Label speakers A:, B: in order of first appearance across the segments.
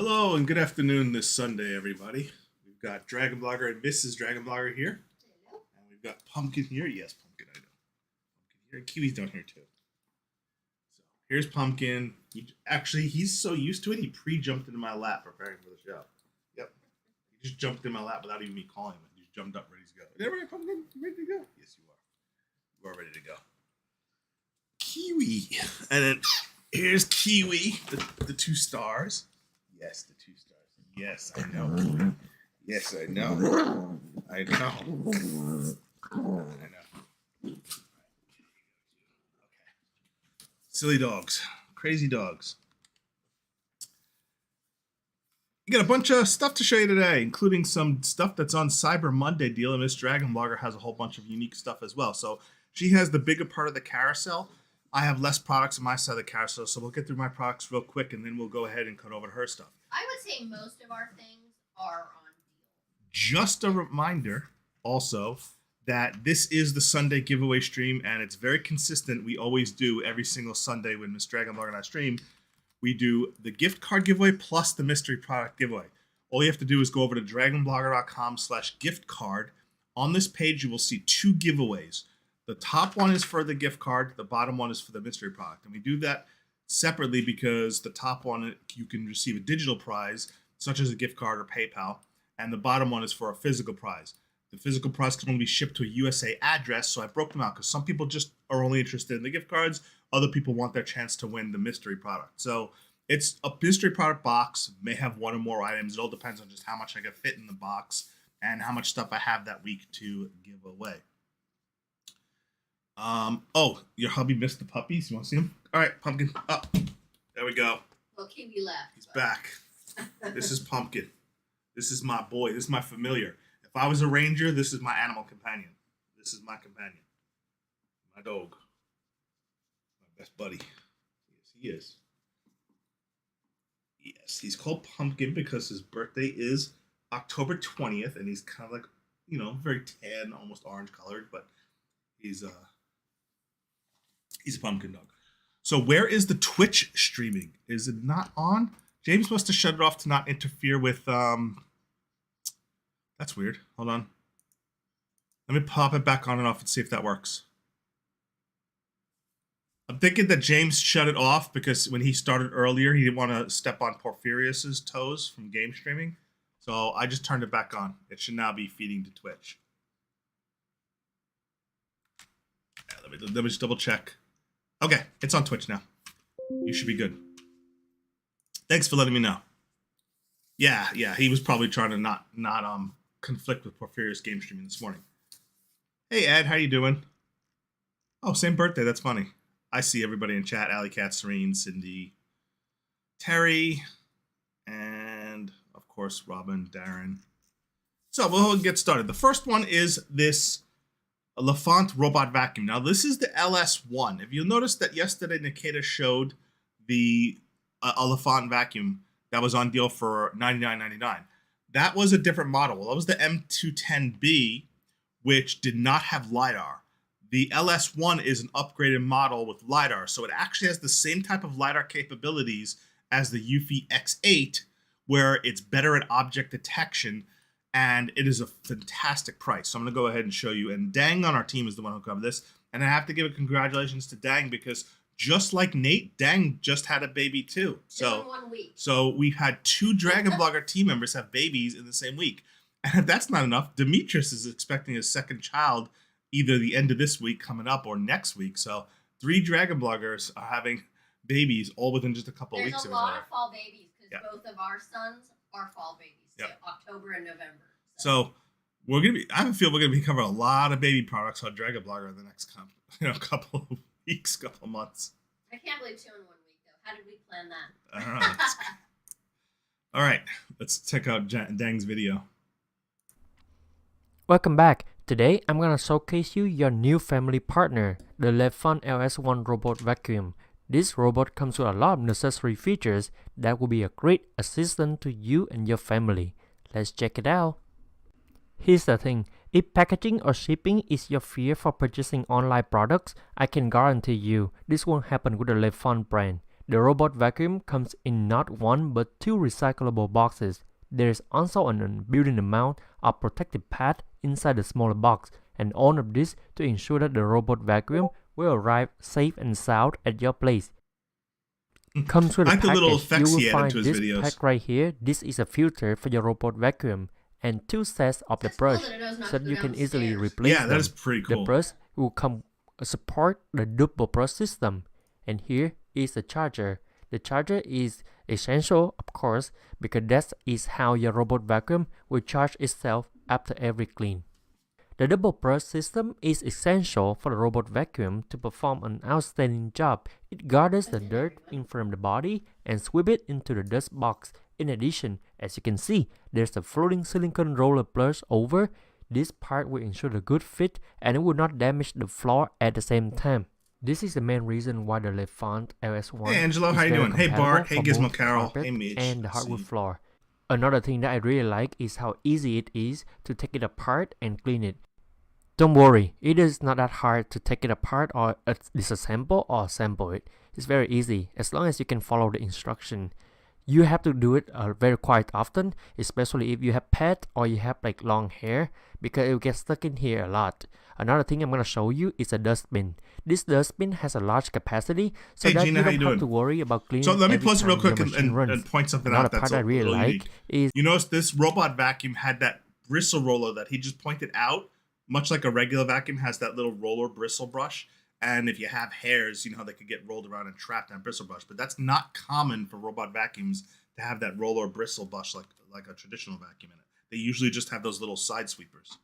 A: Hello and good afternoon this Sunday, everybody. We've got DragonBlogger and Mrs. DragonBlogger here.
B: Hello.
A: And we've got Pumpkin here. Yes, Pumpkin, I know. Pumpkin here. And Kiwi's down here, too. So here's Pumpkin. He's so used to it, he pre-jumped into my lap preparing for the show. Yep. He just jumped in my lap without even me calling him. He just jumped up, ready to go. Is that right, Pumpkin? You ready to go? Yes, you are. You are ready to go. Kiwi. And then here's Kiwi, the 2 stars. Yes, the 2 stars. Yes, I know. Yes, I know. I know. Okay. Silly dogs. Crazy dogs. We got a bunch of stuff to show you today, including some stuff that's on Cyber Monday deal, and Miss DragonBlogger has a whole bunch of unique stuff as well. So she has the bigger part of the carousel. I have less products on my side of the carousel, so we'll get through my products real quick, and then we'll go ahead and cut over to her stuff.
B: I would say most of our things are on deal.
A: Just a reminder, also, that this is the Sunday giveaway stream, and it's very consistent. We always do every single Sunday when Miss DragonBlogger and I stream. We do the gift card giveaway plus the mystery product giveaway. All you have to do is go over to dragonblogger.com/gift card. On this page, you will see 2 giveaways. The top one is for the gift card. The bottom one is for the mystery product. And we do that separately because the top one, you can receive a digital prize, such as a gift card or PayPal. And the bottom one is for a physical prize. The physical prize can only be shipped to a USA address, so I broke them out because some people just are only interested in the gift cards. Other people want their chance to win the mystery product. So it's a mystery product box, may have 1 or more items. It all depends on just how much I can fit in the box and how much stuff I have that week to give away. Oh, your hubby missed the puppies. You want to see him? All right, Pumpkin. Up. There we go.
B: Well, Kiwi left.
A: He's back. This is Pumpkin. This is my boy. This is my familiar. If I was a ranger, this is my animal companion. This is my companion. My dog. My best buddy. Yes, he is. Yes, he's called Pumpkin because his birthday is October 20th, and he's kind of like, very tan, almost orange colored, but he's a pumpkin dog. So where is the Twitch streaming? Is it not on? James must have shut it off to not interfere with That's weird. Hold on. Let me pop it back on and off and see if that works. I'm thinking that James shut it off because when he started earlier, he didn't want to step on Porphyrius's toes from game streaming. So I just turned it back on. It should now be feeding to Twitch. Yeah, let me just double check. Okay, it's on Twitch now. You should be good. Thanks for letting me know. Yeah, he was probably trying to not conflict with Porphyrius game streaming this morning. Hey Ed, how you doing? Oh, same birthday. That's funny. I see everybody in chat: Alley Cat, Serene, Cindy, Terry, and of course Robin, Darren. So we'll get started. The first one is this Lafont robot vacuum. Now this is the LS1. If you'll notice that yesterday Nikita showed the Lafont vacuum that was on deal for $99.99. That was a different model. Well, that was the M210B, which did not have LiDAR. The LS1 is an upgraded model with LiDAR, so it actually has the same type of LiDAR capabilities as the Eufy X8, where it's better at object detection, and it is a fantastic price. So I'm going to go ahead and show you. And Dang on our team is the one who covered this. And I have to give a congratulations to Dang because just like Nate, Dang just had a baby too.
B: So in 1 week.
A: So we've had 2 DragonBlogger team members have babies in the same week. And if that's not enough, Demetrius is expecting his second child either the end of this week coming up or next week. So 3 DragonBloggers are having babies all within just a couple of weeks.
B: There's a lot of fall babies because both of our sons are fall babies. October and November.
A: So we're gonna be. I have a feel we're gonna be covering a lot of baby products on DragonBlogger in the next couple of weeks, couple of months.
B: I can't believe 2 in 1 week though. How did we plan that?
A: I don't know. All right, let's check out Dang's video.
C: Welcome back. Today I'm gonna showcase you your new family partner, the Lefon LS1 robot vacuum. This robot comes with a lot of necessary features that will be a great assistant to you and your family. Let's check it out. Here's the thing, if packaging or shipping is your fear for purchasing online products, I can guarantee you this won't happen with the Lefon brand. The robot vacuum comes in not one but two recyclable boxes. There is also an built-in amount of protective pad inside the smaller box, and all of this to ensure that the robot vacuum will arrive safe and sound at your place. Comes with a
A: like the little
C: package.
A: effects
C: You
A: he
C: will
A: added
C: find
A: to his
C: this
A: videos.
C: pack right here. This is a filter for your robot vacuum and two sets of the
B: That's cool
C: brush
B: that it knows not
C: so
B: to
C: that
B: go
C: you can
B: down the
C: easily
B: stairs.
C: replace
A: Yeah,
C: them.
A: that is pretty
C: The
A: cool.
C: brush will come support the double brush system, and here is the charger. The charger is essential, of course, because that is how your robot vacuum will charge itself after every clean. The double brush system is essential for the robot vacuum to perform an outstanding job. It gathers the dirt in from the body and sweeps it into the dust box. In addition, as you can see, there's a floating silicone roller brush over. This part will ensure a good fit and it will not damage the floor at the same time. This is the main reason why the Lefant LS1
A: Hey Angelo,
C: is
A: how you
C: very
A: doing? Hey Bart, hey
C: compatible for
A: Gizmo
C: both
A: Carol,
C: carpet
A: hey Mitch.
C: and the
A: Let's
C: hardwood
A: see.
C: floor. Another thing that I really like is how easy it is to take it apart and clean it. Don't worry, it is not that hard to take it apart or disassemble or assemble it. It's very easy as long as you can follow the instruction. You have to do it very quite often, especially if you have pet or you have like long hair, because it will get stuck in here a lot. Another thing I'm going to show you is a dustbin. This dustbin has a large capacity, so
A: Hey,
C: that
A: Gina,
C: you
A: how
C: don't
A: you
C: have
A: doing?
C: to worry about cleaning.
A: So let me
C: every
A: pause it real
C: time
A: quick
C: your machine runs.
A: and point something
C: Another
A: out that's
C: part I
A: a
C: really
A: little
C: like
A: unique.
C: is
A: You notice this robot vacuum had that bristle roller that he just pointed out, much like a regular vacuum has that little roller bristle brush. And if you have hairs, you know how they could get rolled around and trapped on a bristle brush. But that's not common for robot vacuums to have that roller bristle brush like a traditional vacuum in it. They usually just have those little side sweepers.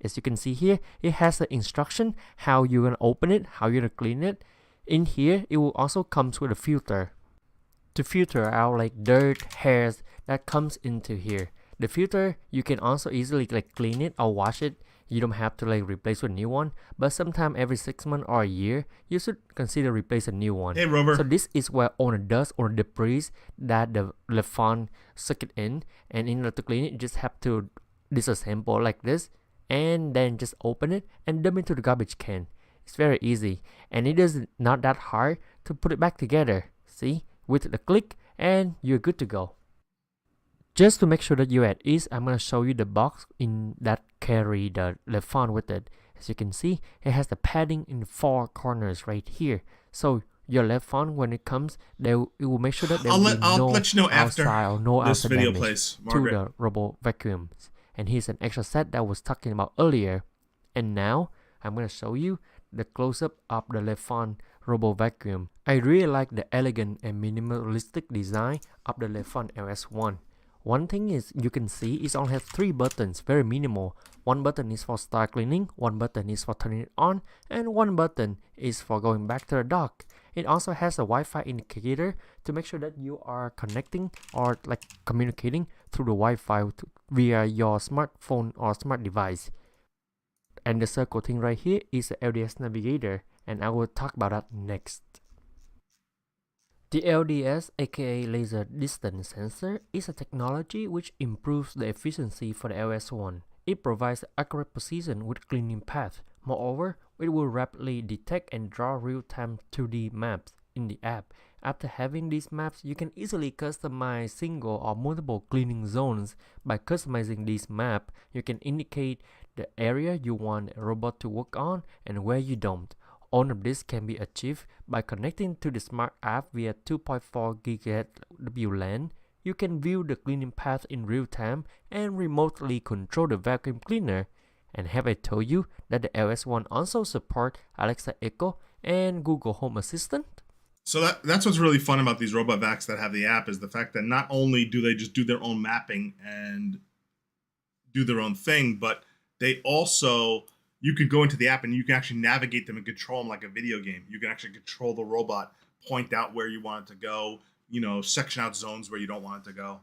C: as you can see here, it has the instruction how you're gonna open it, how you're gonna clean it. In here, it will also comes with a filter to filter out like dirt, hairs that comes into here. The filter, you can also easily like clean it or wash it. You don't have to like replace with a new one, but sometime every 6 months or a year, you should consider replace a new one.
A: Hey, Rover.
C: So this is where all the dust or debris that the Lefant suck it in, and in order to clean it, you just have to disassemble like this, and then just open it and dump it into the garbage can. It's very easy, and it is not that hard to put it back together. See, with the click, and you're good to go. Just to make sure that you're at ease, I'm going to show you the box in that carry the Lefant with it. As you can see, it has the padding in the 4 corners right here. So your Lefant, when it comes, it will make sure that there will be
A: I'll
C: no
A: let you know after
C: outside or no
A: this
C: outside
A: video
C: damage
A: plays,
C: to
A: Margaret.
C: the robot vacuums. And here's an extra set that I was talking about earlier. And now I'm going to show you the close-up of the Lefant Robo Vacuum. I really like the elegant and minimalistic design of the Lefant LS1. One thing is you can see it only has 3 buttons, very minimal. One button is for start cleaning, one button is for turning it on, and one button is for going back to the dock. It also has a Wi-Fi indicator to make sure that you are connecting or like communicating through the Wi-Fi via your smartphone or smart device. And the circle thing right here is the LDS navigator, and I will talk about that next. The LDS, aka Laser Distance Sensor, is a technology which improves the efficiency for the LS1. It provides accurate precision with cleaning path. Moreover, it will rapidly detect and draw real-time 2D maps in the app. After having these maps, you can easily customize single or multiple cleaning zones. By customizing this map, you can indicate the area you want a robot to work on and where you don't. All of this can be achieved by connecting to the smart app via 2.4 GHz WLAN. You can view the cleaning path in real time and remotely control the vacuum cleaner. And have I told you that the LS1 also supports Alexa Echo and Google Home Assistant?
A: So that's what's really fun about these robot vacs that have the app is the fact that not only do they just do their own mapping and do their own thing, but they also, you could go into the app and you can actually navigate them and control them like a video game. You can actually control the robot, point out where you want it to go, you know, section out zones where you don't want it to go.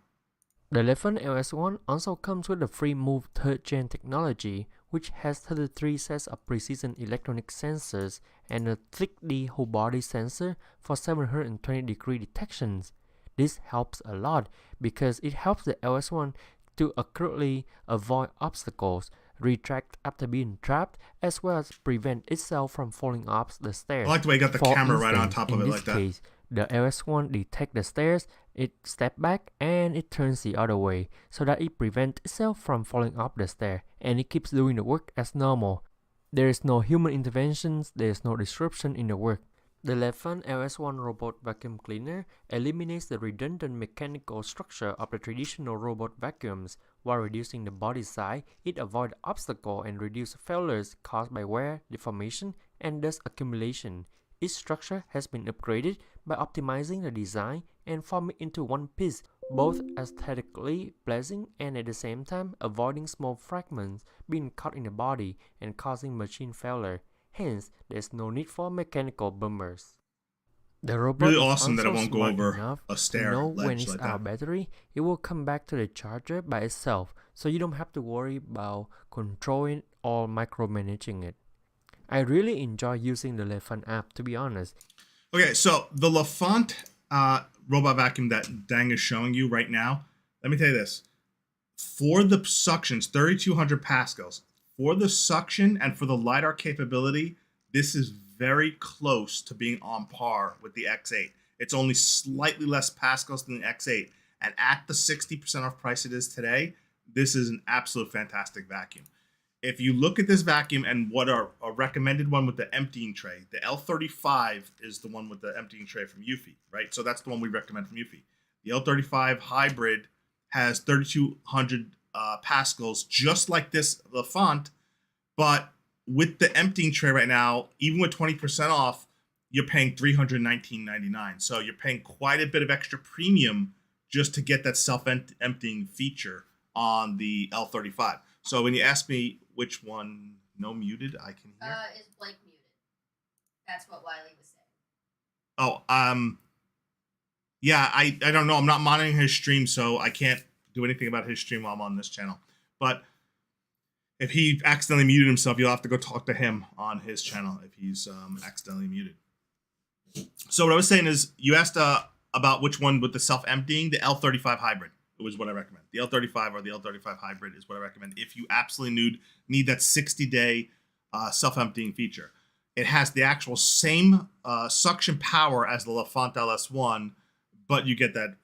C: The Lefant LS1 also comes with the free Move 3rd Gen technology, which has 33 sets of precision electronic sensors and a 3D whole body sensor for 720 degree detections. This helps a lot because it helps the LS1 to accurately avoid obstacles, retract after being trapped, as well as prevent itself from falling off the stairs.
A: I like the way you got the
C: For
A: camera right on
C: instance,
A: top of
C: in
A: it
C: this
A: like that.
C: case, the LS1 detects the stairs, it steps back and it turns the other way so that it prevents itself from falling off the stair, and it keeps doing the work as normal. There is no human interventions, there is no disruption in the work. The Lefan LS1 robot vacuum cleaner eliminates the redundant mechanical structure of the traditional robot vacuums. While reducing the body size, it avoids obstacles and reduces failures caused by wear, deformation, and dust accumulation. Each structure has been upgraded by optimizing the design and forming into one piece, both aesthetically pleasing and at the same time avoiding small fragments being caught in the body and causing machine failure. Hence, there is no need for mechanical bumpers. The robot
A: Really
C: is
A: awesome that it
C: also
A: won't go
C: smart
A: over
C: enough
A: a
C: to
A: stair
C: know when
A: ledge
C: it's
A: like
C: out of
A: that.
C: battery, it will come back to the charger by itself, so you don't have to worry about controlling or micromanaging it. I really enjoy using the Lefan app, to be honest.
A: Okay, so the Lafont robot vacuum that Dang is showing you right now, let me tell you this. For the suctions, 3,200 pascals, for the suction and for the LiDAR capability, this is very close to being on par with the X8. It's only slightly less pascals than the X8. And at the 60% off price it is today, this is an absolute fantastic vacuum. If you look at this vacuum and what are a recommended one with the emptying tray, the L35 is the one with the emptying tray from Eufy, right? So that's the one we recommend from Eufy. The L35 hybrid has 3,200 pascals, just like this Lafont, but with the emptying tray right now, even with 20% off, you're paying $319.99. So you're paying quite a bit of extra premium just to get that self-emptying feature on the L35. So when you ask me which one, no muted, I can hear.
B: Is Blake muted? That's what Wiley was saying.
A: Oh, yeah, I don't know. I'm not monitoring his stream, so I can't do anything about his stream while I'm on this channel. But if he accidentally muted himself, you'll have to go talk to him on his channel if he's accidentally muted. So what I was saying is, you asked about which one with the self-emptying, the L35 hybrid. It was what I recommend. The L35 or the L35 hybrid is what I recommend if you absolutely need that 60-day self-emptying feature. It has the actual same suction power as the Lafont LS1, but you get that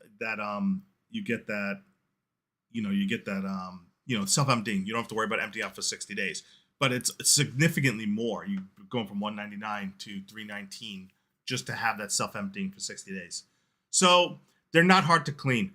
A: self-emptying. You don't have to worry about emptying out for 60 days. But it's significantly more. You're going from $199 to $319 just to have that self-emptying for 60 days. So they're not hard to clean.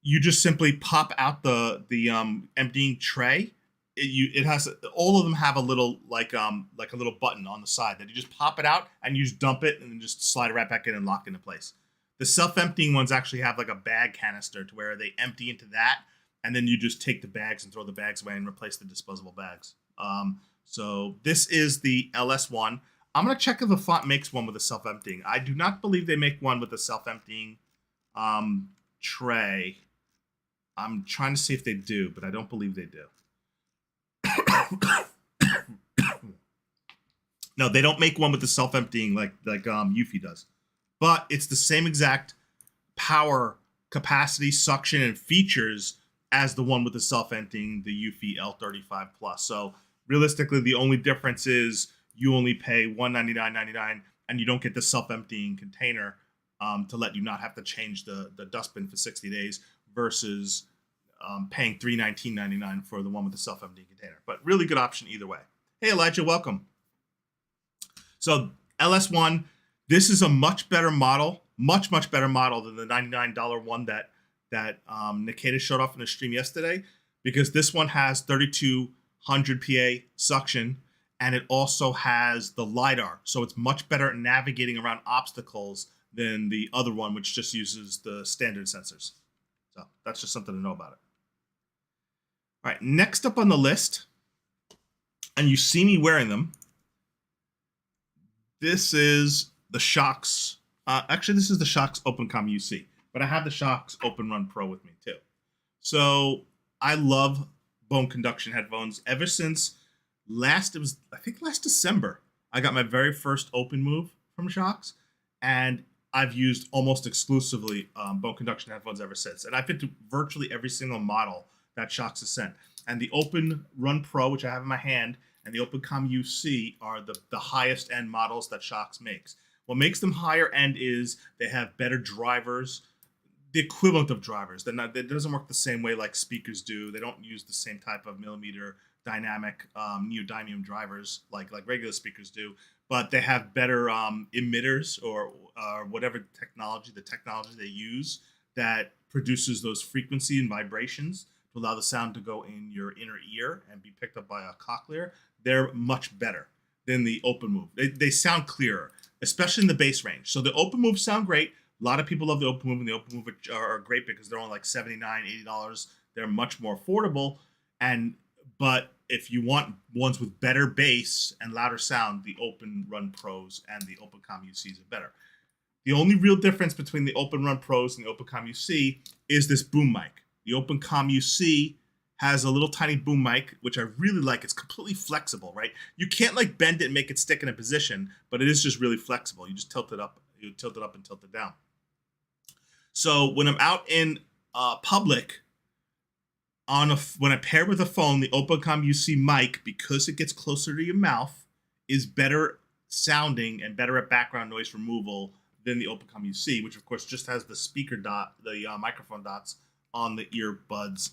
A: You just simply pop out the emptying tray. It has, all of them have a little like a little button on the side that you just pop it out and you just dump it and then just slide it right back in and lock into place. The self-emptying ones actually have like a bag canister to where they empty into that, and then you just take the bags and throw the bags away and replace the disposable bags. So this is the LS1. I'm gonna check if the Lafont makes one with a self-emptying. I do not believe they make one with a self-emptying tray. I'm trying to see if they do, but I don't believe they do. No, they don't make one with the self-emptying like Eufy does. But it's the same exact power, capacity, suction, and features as the one with the self-emptying, the Eufy L35 Plus. So realistically, the only difference is you only pay $199.99 and you don't get the self-emptying container to let you not have to change the dustbin for 60 days versus paying $319.99 for the one with the self-emptying container. But really good option either way. Hey, Elijah, welcome. So LS1, this is a much better model, much better model than the $99 one that Nikita showed off in the stream yesterday, because this one has 3,200 PA suction, and it also has the LiDAR. So it's much better at navigating around obstacles than the other one, which just uses the standard sensors. So that's just something to know about it. All right, next up on the list, and you see me wearing them, this is the Shocks. Actually, this is the Shocks OpenCom UC, but I have the Shocks Open Run Pro with me too. So I love bone conduction headphones. Ever since I think last December, I got my very first Open Move from Shocks, and I've used almost exclusively bone conduction headphones ever since. And I fit to virtually every single model that Shocks has sent. And the Open Run Pro, which I have in my hand, and the OpenCom UC are the highest end models that Shocks makes. What makes them higher end is they have better drivers, the equivalent of drivers. It doesn't work the same way like speakers do. They don't use the same type of millimeter dynamic neodymium drivers like regular speakers do, but they have better emitters or whatever technology they use that produces those frequency and vibrations to allow the sound to go in your inner ear and be picked up by a cochlear. They're much better than the open move. They sound clearer, especially in the bass range. So the open moves sound great. A lot of people love the open move, and the open move are great because they're only like $79, $80. They're much more affordable. But if you want ones with better bass and louder sound, the Open Run Pros and the OpenCom UCs are better. The only real difference between the Open Run Pros and the OpenCom UC is this boom mic. The OpenCom UC has a little tiny boom mic, which I really like. It's completely flexible, right? You can't like bend it and make it stick in a position, but it is just really flexible. You just tilt it up. You tilt it up and tilt it down. So when I'm out in public, when I pair with a phone, the OpenCom UC mic, because it gets closer to your mouth, is better sounding and better at background noise removal than the OpenCom UC, which of course just has the speaker dot, the microphone dots on the earbuds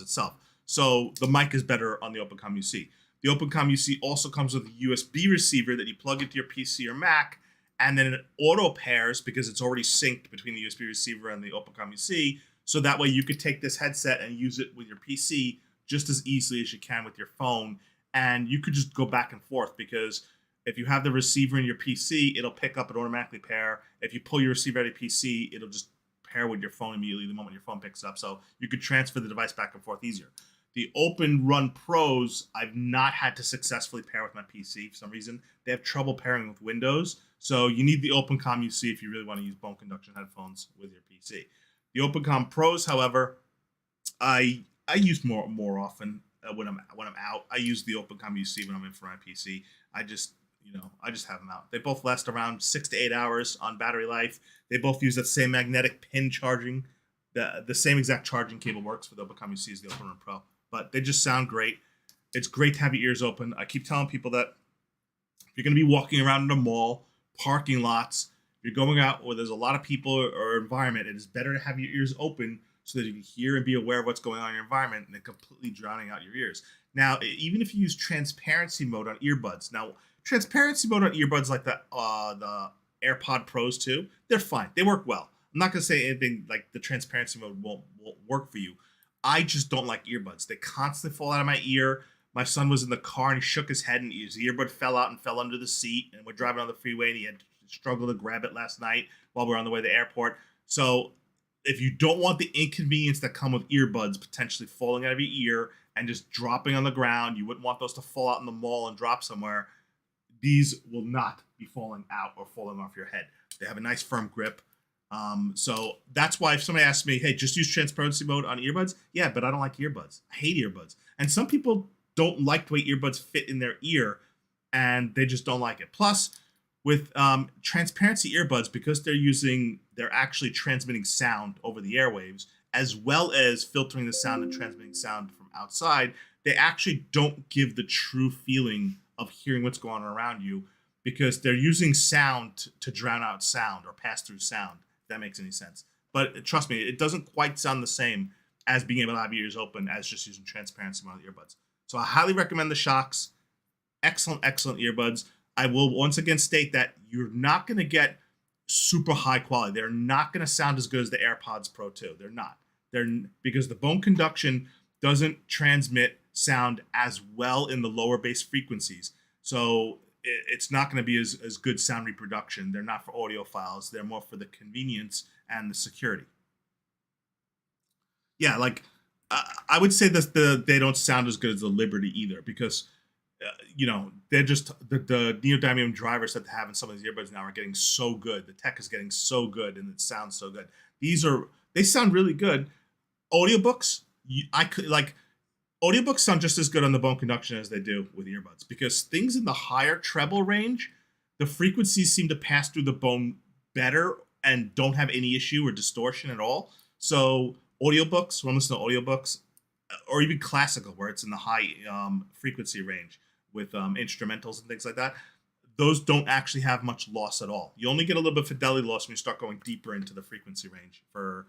A: itself. So the mic is better on the OpenCom UC. The OpenCom UC also comes with a USB receiver that you plug into your PC or Mac, and then it auto pairs because it's already synced between the USB receiver and the OpenCom UC. So that way you could take this headset and use it with your PC just as easily as you can with your phone. And you could just go back and forth because if you have the receiver in your PC, it'll pick up and automatically pair. If you pull your receiver out of your PC, it'll just pair with your phone immediately the moment your phone picks up. So you could transfer the device back and forth easier. The Open Run Pros, I've not had to successfully pair with my PC for some reason. They have trouble pairing with Windows. So you need the OpenCom UC if you really want to use bone conduction headphones with your PC. The OpenCom Pros, however, I use more often when I'm out. I use the OpenCom UC when I'm in for my PC. I just have them out. They both last around 6 to 8 hours on battery life. They both use that same magnetic pin charging. The same exact charging cable works for the OpenCom UC as the Open Run Pro. But they just sound great. It's great to have your ears open. I keep telling people that if you're going to be walking around in a mall, parking lots, if you're going out where there's a lot of people or environment, it is better to have your ears open so that you can hear and be aware of what's going on in your environment than completely drowning out your ears. Now, even if you use transparency mode on earbuds, transparency mode on earbuds like the AirPod Pros too, they're fine. They work well. I'm not going to say anything like the transparency mode won't work for you. I just don't like earbuds. They constantly fall out of my ear. My son was in the car and he shook his head and his earbud fell out and fell under the seat. And we're driving on the freeway and he had struggled to grab it last night while we were on the way to the airport. So if you don't want the inconvenience that come with earbuds potentially falling out of your ear and just dropping on the ground, you wouldn't want those to fall out in the mall and drop somewhere. These will not be falling out or falling off your head. They have a nice firm grip. So that's why if somebody asks me, hey, just use transparency mode on earbuds. Yeah, but I don't like earbuds. I hate earbuds. And some people don't like the way earbuds fit in their ear and they just don't like it. Plus with transparency earbuds, because they're actually transmitting sound over the airwaves, as well as filtering the sound and transmitting sound from outside, they actually don't give the true feeling of hearing what's going on around you because they're using sound to drown out sound or pass through sound. That makes any sense. But trust me, it doesn't quite sound the same as being able to have your ears open as just using transparency mode earbuds. So I highly recommend the Shocks. Excellent earbuds. I will once again state that you're not going to get super high quality. They're not going to sound as good as the AirPods Pro 2. They're not. Because the bone conduction doesn't transmit sound as well in the lower bass frequencies. So it's not going to be as good sound reproduction. They're not for audiophiles. They're more for the convenience and the security. Yeah, like I would say that they don't sound as good as the Liberty either because, they're just the neodymium drivers that they have in some of these earbuds now are getting so good. The tech is getting so good and it sounds so good. They sound really good. Audiobooks, audiobooks sound just as good on the bone conduction as they do with earbuds because things in the higher treble range, the frequencies seem to pass through the bone better and don't have any issue or distortion at all. So audiobooks, when I'm listening to audiobooks, or even classical where it's in the high frequency range with instrumentals and things like that, those don't actually have much loss at all. You only get a little bit of fidelity loss when you start going deeper into the frequency range for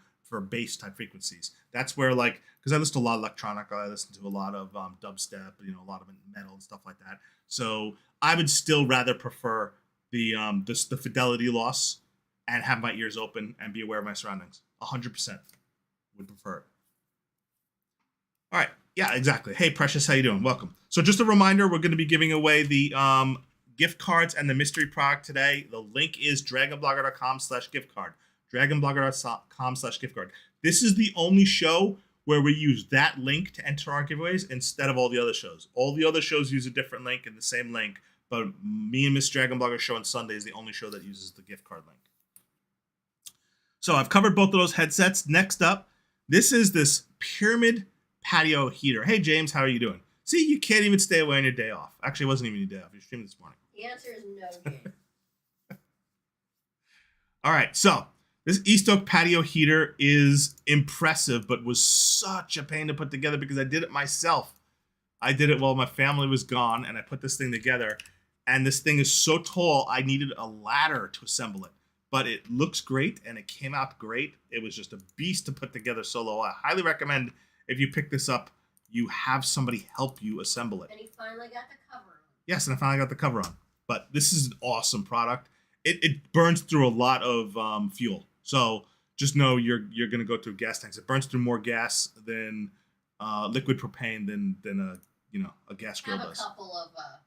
A: bass type frequencies. That's where, like, because I listen to a lot of electronic, I listen to a lot of dubstep, you know, a lot of metal and stuff like that. So I would still rather prefer the fidelity loss and have my ears open and be aware of my surroundings. 100% would prefer it. All right. Yeah, exactly. Hey, Precious, how you doing? Welcome. So just a reminder, we're going to be giving away the gift cards and the mystery product today. The link is dragonblogger.com/gift card. dragonblogger.com/gift card. This is the only show where we use that link to enter our giveaways instead of all the other shows. All the other shows use a different link and the same link, but me and Miss Dragonblogger show on Sunday is the only show that uses the gift card link. So I've covered both of those headsets. Next up, this is this pyramid patio heater. Hey, James, how are you doing? See, you can't even stay away on your day off. Actually, it wasn't even your day off. You streamed this morning.
B: The answer is no, James.
A: All right, so this East Oak patio heater is impressive, but was such a pain to put together because I did it myself. I did it while my family was gone, and I put this thing together. And this thing is so tall, I needed a ladder to assemble it. But it looks great, and it came out great. It was just a beast to put together solo. I highly recommend if you pick this up, you have somebody help you assemble it.
B: And he finally got the cover on.
A: Yes, and I finally got the cover on. But this is an awesome product. It burns through a lot of fuel. So just know you're going to go through gas tanks. It burns through more gas than liquid propane than a gas grill does.
B: A couple of tanks on.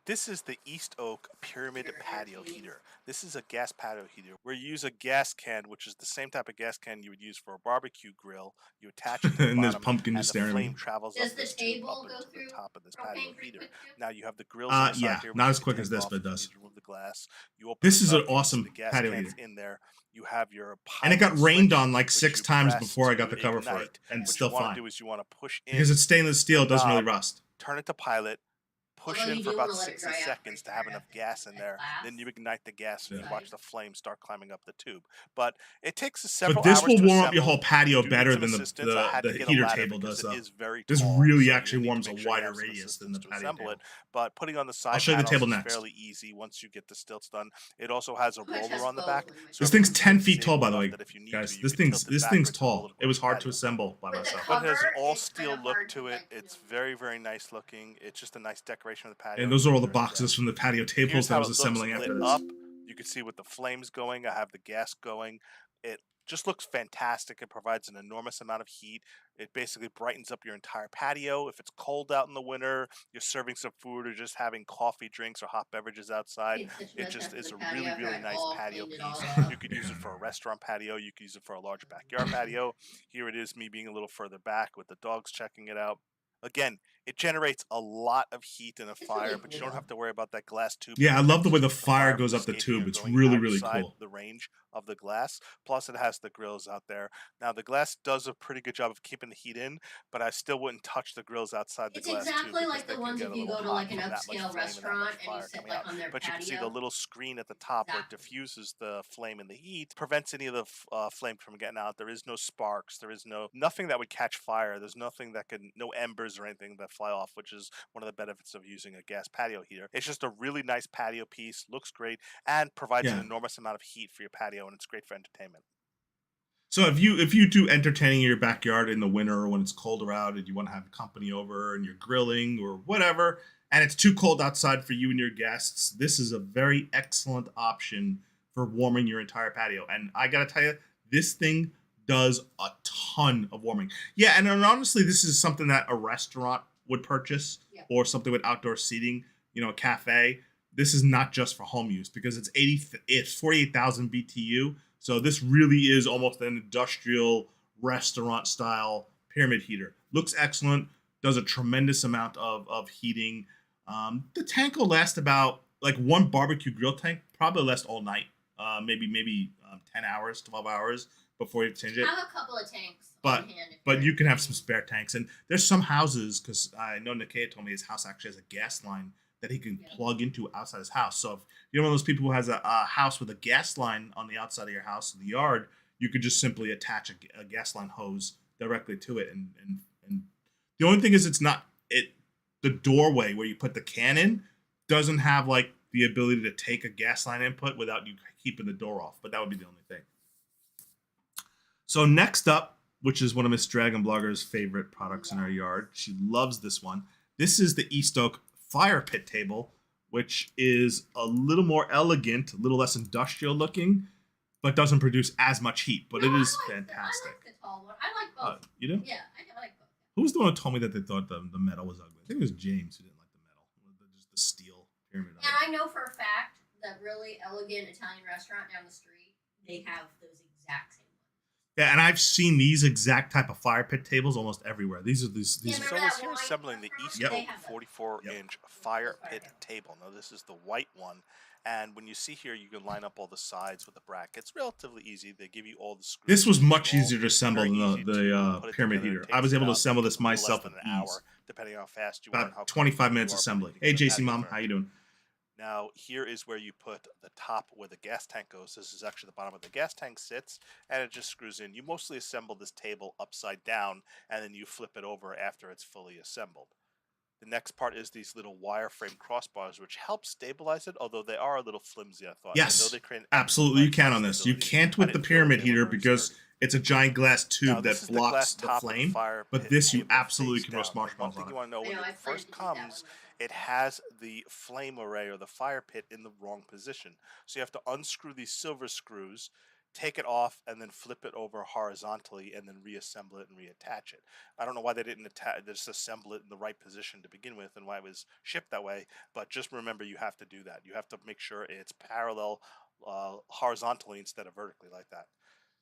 D: This is the East Oak Pyramid Patio Heater. This is a gas patio heater where you use a gas can, which is the same type of gas can you would use for a barbecue grill. You attach it to the
A: and
D: bottom,
A: there's pumpkin
D: and
A: just
D: the
A: staring
D: flame
A: at me.
D: travels
B: Does
D: up
B: the
D: this tube
B: table
D: up
B: go
D: into
B: through
D: the top of this
B: propane
D: patio
B: pretty
D: heater.
B: quick too?
D: Now you have the grills inside
A: Yeah,
D: here.
A: not
D: which
A: as
D: you
A: quick
D: can
A: as
D: take
A: this,
D: off
A: but it
D: as
A: does.
D: you remove the glass. You open
A: This
D: this
A: is
D: up,
A: an
D: you can see
A: awesome
D: the gas
A: patio
D: cans
A: heater.
D: in there. You have your
A: And it got
D: pilot
A: rained
D: switch,
A: on like
D: which
A: 6
D: you
A: times
D: press
A: before I got
D: to
A: the cover for it,
D: ignite.
A: and
D: What
A: it's still
D: you want
A: fine.
D: to do is you want to push in
A: Because it's stainless steel, it doesn't really
D: knob,
A: rust.
D: turn it to pilot, push
B: Although
D: in
B: you
D: for
B: do
D: about
B: wanna let it
D: 60
B: dry out
D: seconds to
B: before
D: have
B: you
D: enough
B: have
D: gas
B: that
D: in there.
B: glass.
D: Then you ignite the gas and you
B: Right.
D: watch the flames start climbing up the tube. But it takes
A: But
D: several
A: this
D: hours
A: will
D: to
A: warm up your
D: assemble.
A: whole patio
D: You do
A: better
D: need some
A: than
D: assistance. I had
A: the
D: to get
A: heater
D: a ladder
A: table
D: because
A: does.
D: it is very
A: This
D: tall,
A: really
D: so
A: actually
D: you need to
A: warms a
D: make sure you
A: wider
D: have some
A: radius than the
D: assistance to
A: patio
D: assemble
A: table.
D: it. But putting on the side
A: show you the
D: panels
A: table
D: is
A: next.
D: fairly easy once you get the stilts done. It also has a
B: Pretty much
D: roller
B: has
D: on the
B: both
D: back.
B: with my
D: So
A: This
D: it
A: thing's
D: becomes
A: 10 feet
D: stable
A: tall, by the
D: enough
A: way,
D: that if you need
A: guys.
D: to, you
A: This
D: can
A: thing's
D: tilt it backwards and roll
A: tall.
D: it
A: It was
D: across the
A: hard to
D: patio.
A: assemble by
B: With the
A: myself.
D: But it has
B: cover,
D: all
B: it's
D: steel
B: kinda
D: look
B: hard
D: to it.
B: like,
D: It's very, very nice looking. It's just a nice decoration of the patio.
A: And those are all the
D: There you
A: boxes
D: go.
A: from the patio tables
D: Here's
A: that I
D: how
A: was
D: it looks
A: assembling
D: lit
A: after this.
D: up. You can see with the flames going. I have the gas going. It just looks fantastic. It provides an enormous amount of heat. It basically brightens up your entire patio. If it's cold out in the winter, you're serving some food or just having coffee, drinks, or hot beverages outside.
B: It's such a
D: It
B: mess
D: just
B: after
D: is
B: the
D: a
B: patio
D: really,
B: after
D: really
B: I've
D: nice
B: all
D: patio
B: cleaned it all
D: piece.
B: up.
D: You could use it for a restaurant patio. You could use it for a large backyard patio. Here it is, me being a little further back with the dogs checking it out. Again, it generates a lot of heat in a
B: It's
D: fire,
B: really
D: but you
B: cool.
D: don't have to worry about that glass tube.
A: Yeah, I love the way the
D: protects
A: fire
D: from
A: goes up the
D: escaping or
A: tube. It's
D: going
A: really, really
D: outside
A: cool.
D: the range of the glass. Plus, it has the grills out there. Now, the glass does a pretty good job of keeping the heat in, but I still wouldn't touch the grills outside the
B: It's
D: glass tube
B: exactly
D: because
B: like
D: they
B: the
D: can
B: ones
D: get
B: if
D: a
B: you
D: little
B: go to
D: hot
B: like an
D: from that much
B: upscale
D: flame and that much
B: restaurant and you
D: fire
B: sit
D: coming
B: like
D: out.
B: on their
D: But you can see the
B: patio.
D: little screen at the top where it
B: Exactly.
D: diffuses the flame and the heat, prevents any of the flame from getting out. There is no sparks. There is nothing that would catch fire. There's nothing that can, no embers or anything that fly off, which is one of the benefits of using a gas patio heater. It's just a really nice patio piece, looks great, and provides an
A: Yeah.
D: enormous amount of heat for your patio, and it's great for entertainment.
A: So if you do entertaining in your backyard in the winter or when it's colder out and you want to have company over and you're grilling or whatever, and it's too cold outside for you and your guests, this is a very excellent option for warming your entire patio. And I gotta tell you, this thing does a ton of warming. Yeah, and honestly, this is something that a restaurant would purchase
B: Yeah.
A: or something with outdoor seating, a cafe. This is not just for home use because it's 48,000 BTU. So this really is almost an industrial restaurant style pyramid heater. Looks excellent. Does a tremendous amount of heating. The tank will last about like one barbecue grill tank, probably last all night. Maybe 10 hours, 12 hours before you change it.
B: Have a couple of tanks
A: But-
B: on hand.
A: But you can have some spare tanks. And there's some houses, because I know Nikkei told me his house actually has a gas line that he can
B: Yeah.
A: plug into outside his house. So if you're one of those people who has a house with a gas line on the outside of your house in the yard, you could just simply attach a gas line hose directly to it. And the only thing is the doorway where you put the can in doesn't have like the ability to take a gas line input without you keeping the door off, but that would be the only thing. So next up, which is one of Miss DragonBloggers' favorite products in our yard, she loves this one. This is the East Oak fire pit table, which is a little more elegant, a little less industrial looking, but doesn't produce as much heat. But it is fantastic.
B: I like the tall one. I like both.
A: You do?
B: Yeah, I like both.
A: Who was the one who told me that they thought the metal was ugly? I think it was James who didn't like the metal. Just the steel pyramid.
B: And I know for a fact that really elegant Italian restaurant down the street, they have those exact same ones.
A: Yeah, and I've seen these exact type of fire pit tables almost everywhere. These are these.
B: Yeah,
D: So
B: remember
D: as
B: that
D: here
B: white
D: assembling the
B: restaurant?
D: East
A: Yep.
B: They
D: Oak
B: have those.
D: 44-inch fire pit table. Now this is the white one, and when you see here, you can line up all the sides with the brackets. Relatively easy. They give you all the screws.
A: This was much
D: installed.
A: easier to assemble
D: Very
A: than
D: easy to
A: the
D: put it
A: pyramid
D: together.
A: heater.
D: It
A: I was
D: takes
A: able to
D: about
A: assemble this
D: a little less
A: myself
D: than
A: with
D: an hour,
A: ease.
D: depending on how fast you are. and how
A: About 25
D: comfortable
A: minutes
D: you are
A: assembly.
D: putting
A: Hey,
D: together
A: JC
D: patio
A: Mom, how
D: furniture.
A: you doing?
D: Now, here is where you put the top where the gas tank goes. This is actually the bottom where the gas tank sits, and it just screws in. You mostly assemble this table upside down, and then you flip it over after it's fully assembled. The next part is these little wireframe crossbars, which help stabilize it, although they are a little flimsy, I thought.
A: Yes,
D: I know they create an
A: absolutely. You
D: extra
A: can
D: layer
A: on
D: of
A: this. You
D: stability.
A: can't
D: I
A: with the
D: didn't feel
A: pyramid
D: they were
A: heater
D: very
A: because
D: sturdy.
A: it's a giant glass
D: Now,
A: tube
D: this
A: that
D: is the glass
A: blocks the
D: top of
A: flame.
D: fire
A: But
D: pit
A: this you
D: table
A: absolutely
D: face
A: can roast
D: down. One
A: marshmallows
D: thing
A: on
D: you
A: it.
D: want to know when
B: I know, I
D: it
B: plan
D: first
B: to do that
D: comes,
B: one.
D: it has the flame array or the fire pit in the wrong position. So you have to unscrew these silver screws, take it off, and then flip it over horizontally and then reassemble it and reattach it. I don't know why they didn't just assemble it in the right position to begin with and why it was shipped that way, but just remember you have to do that. You have to make sure it's parallel horizontally instead of vertically like that.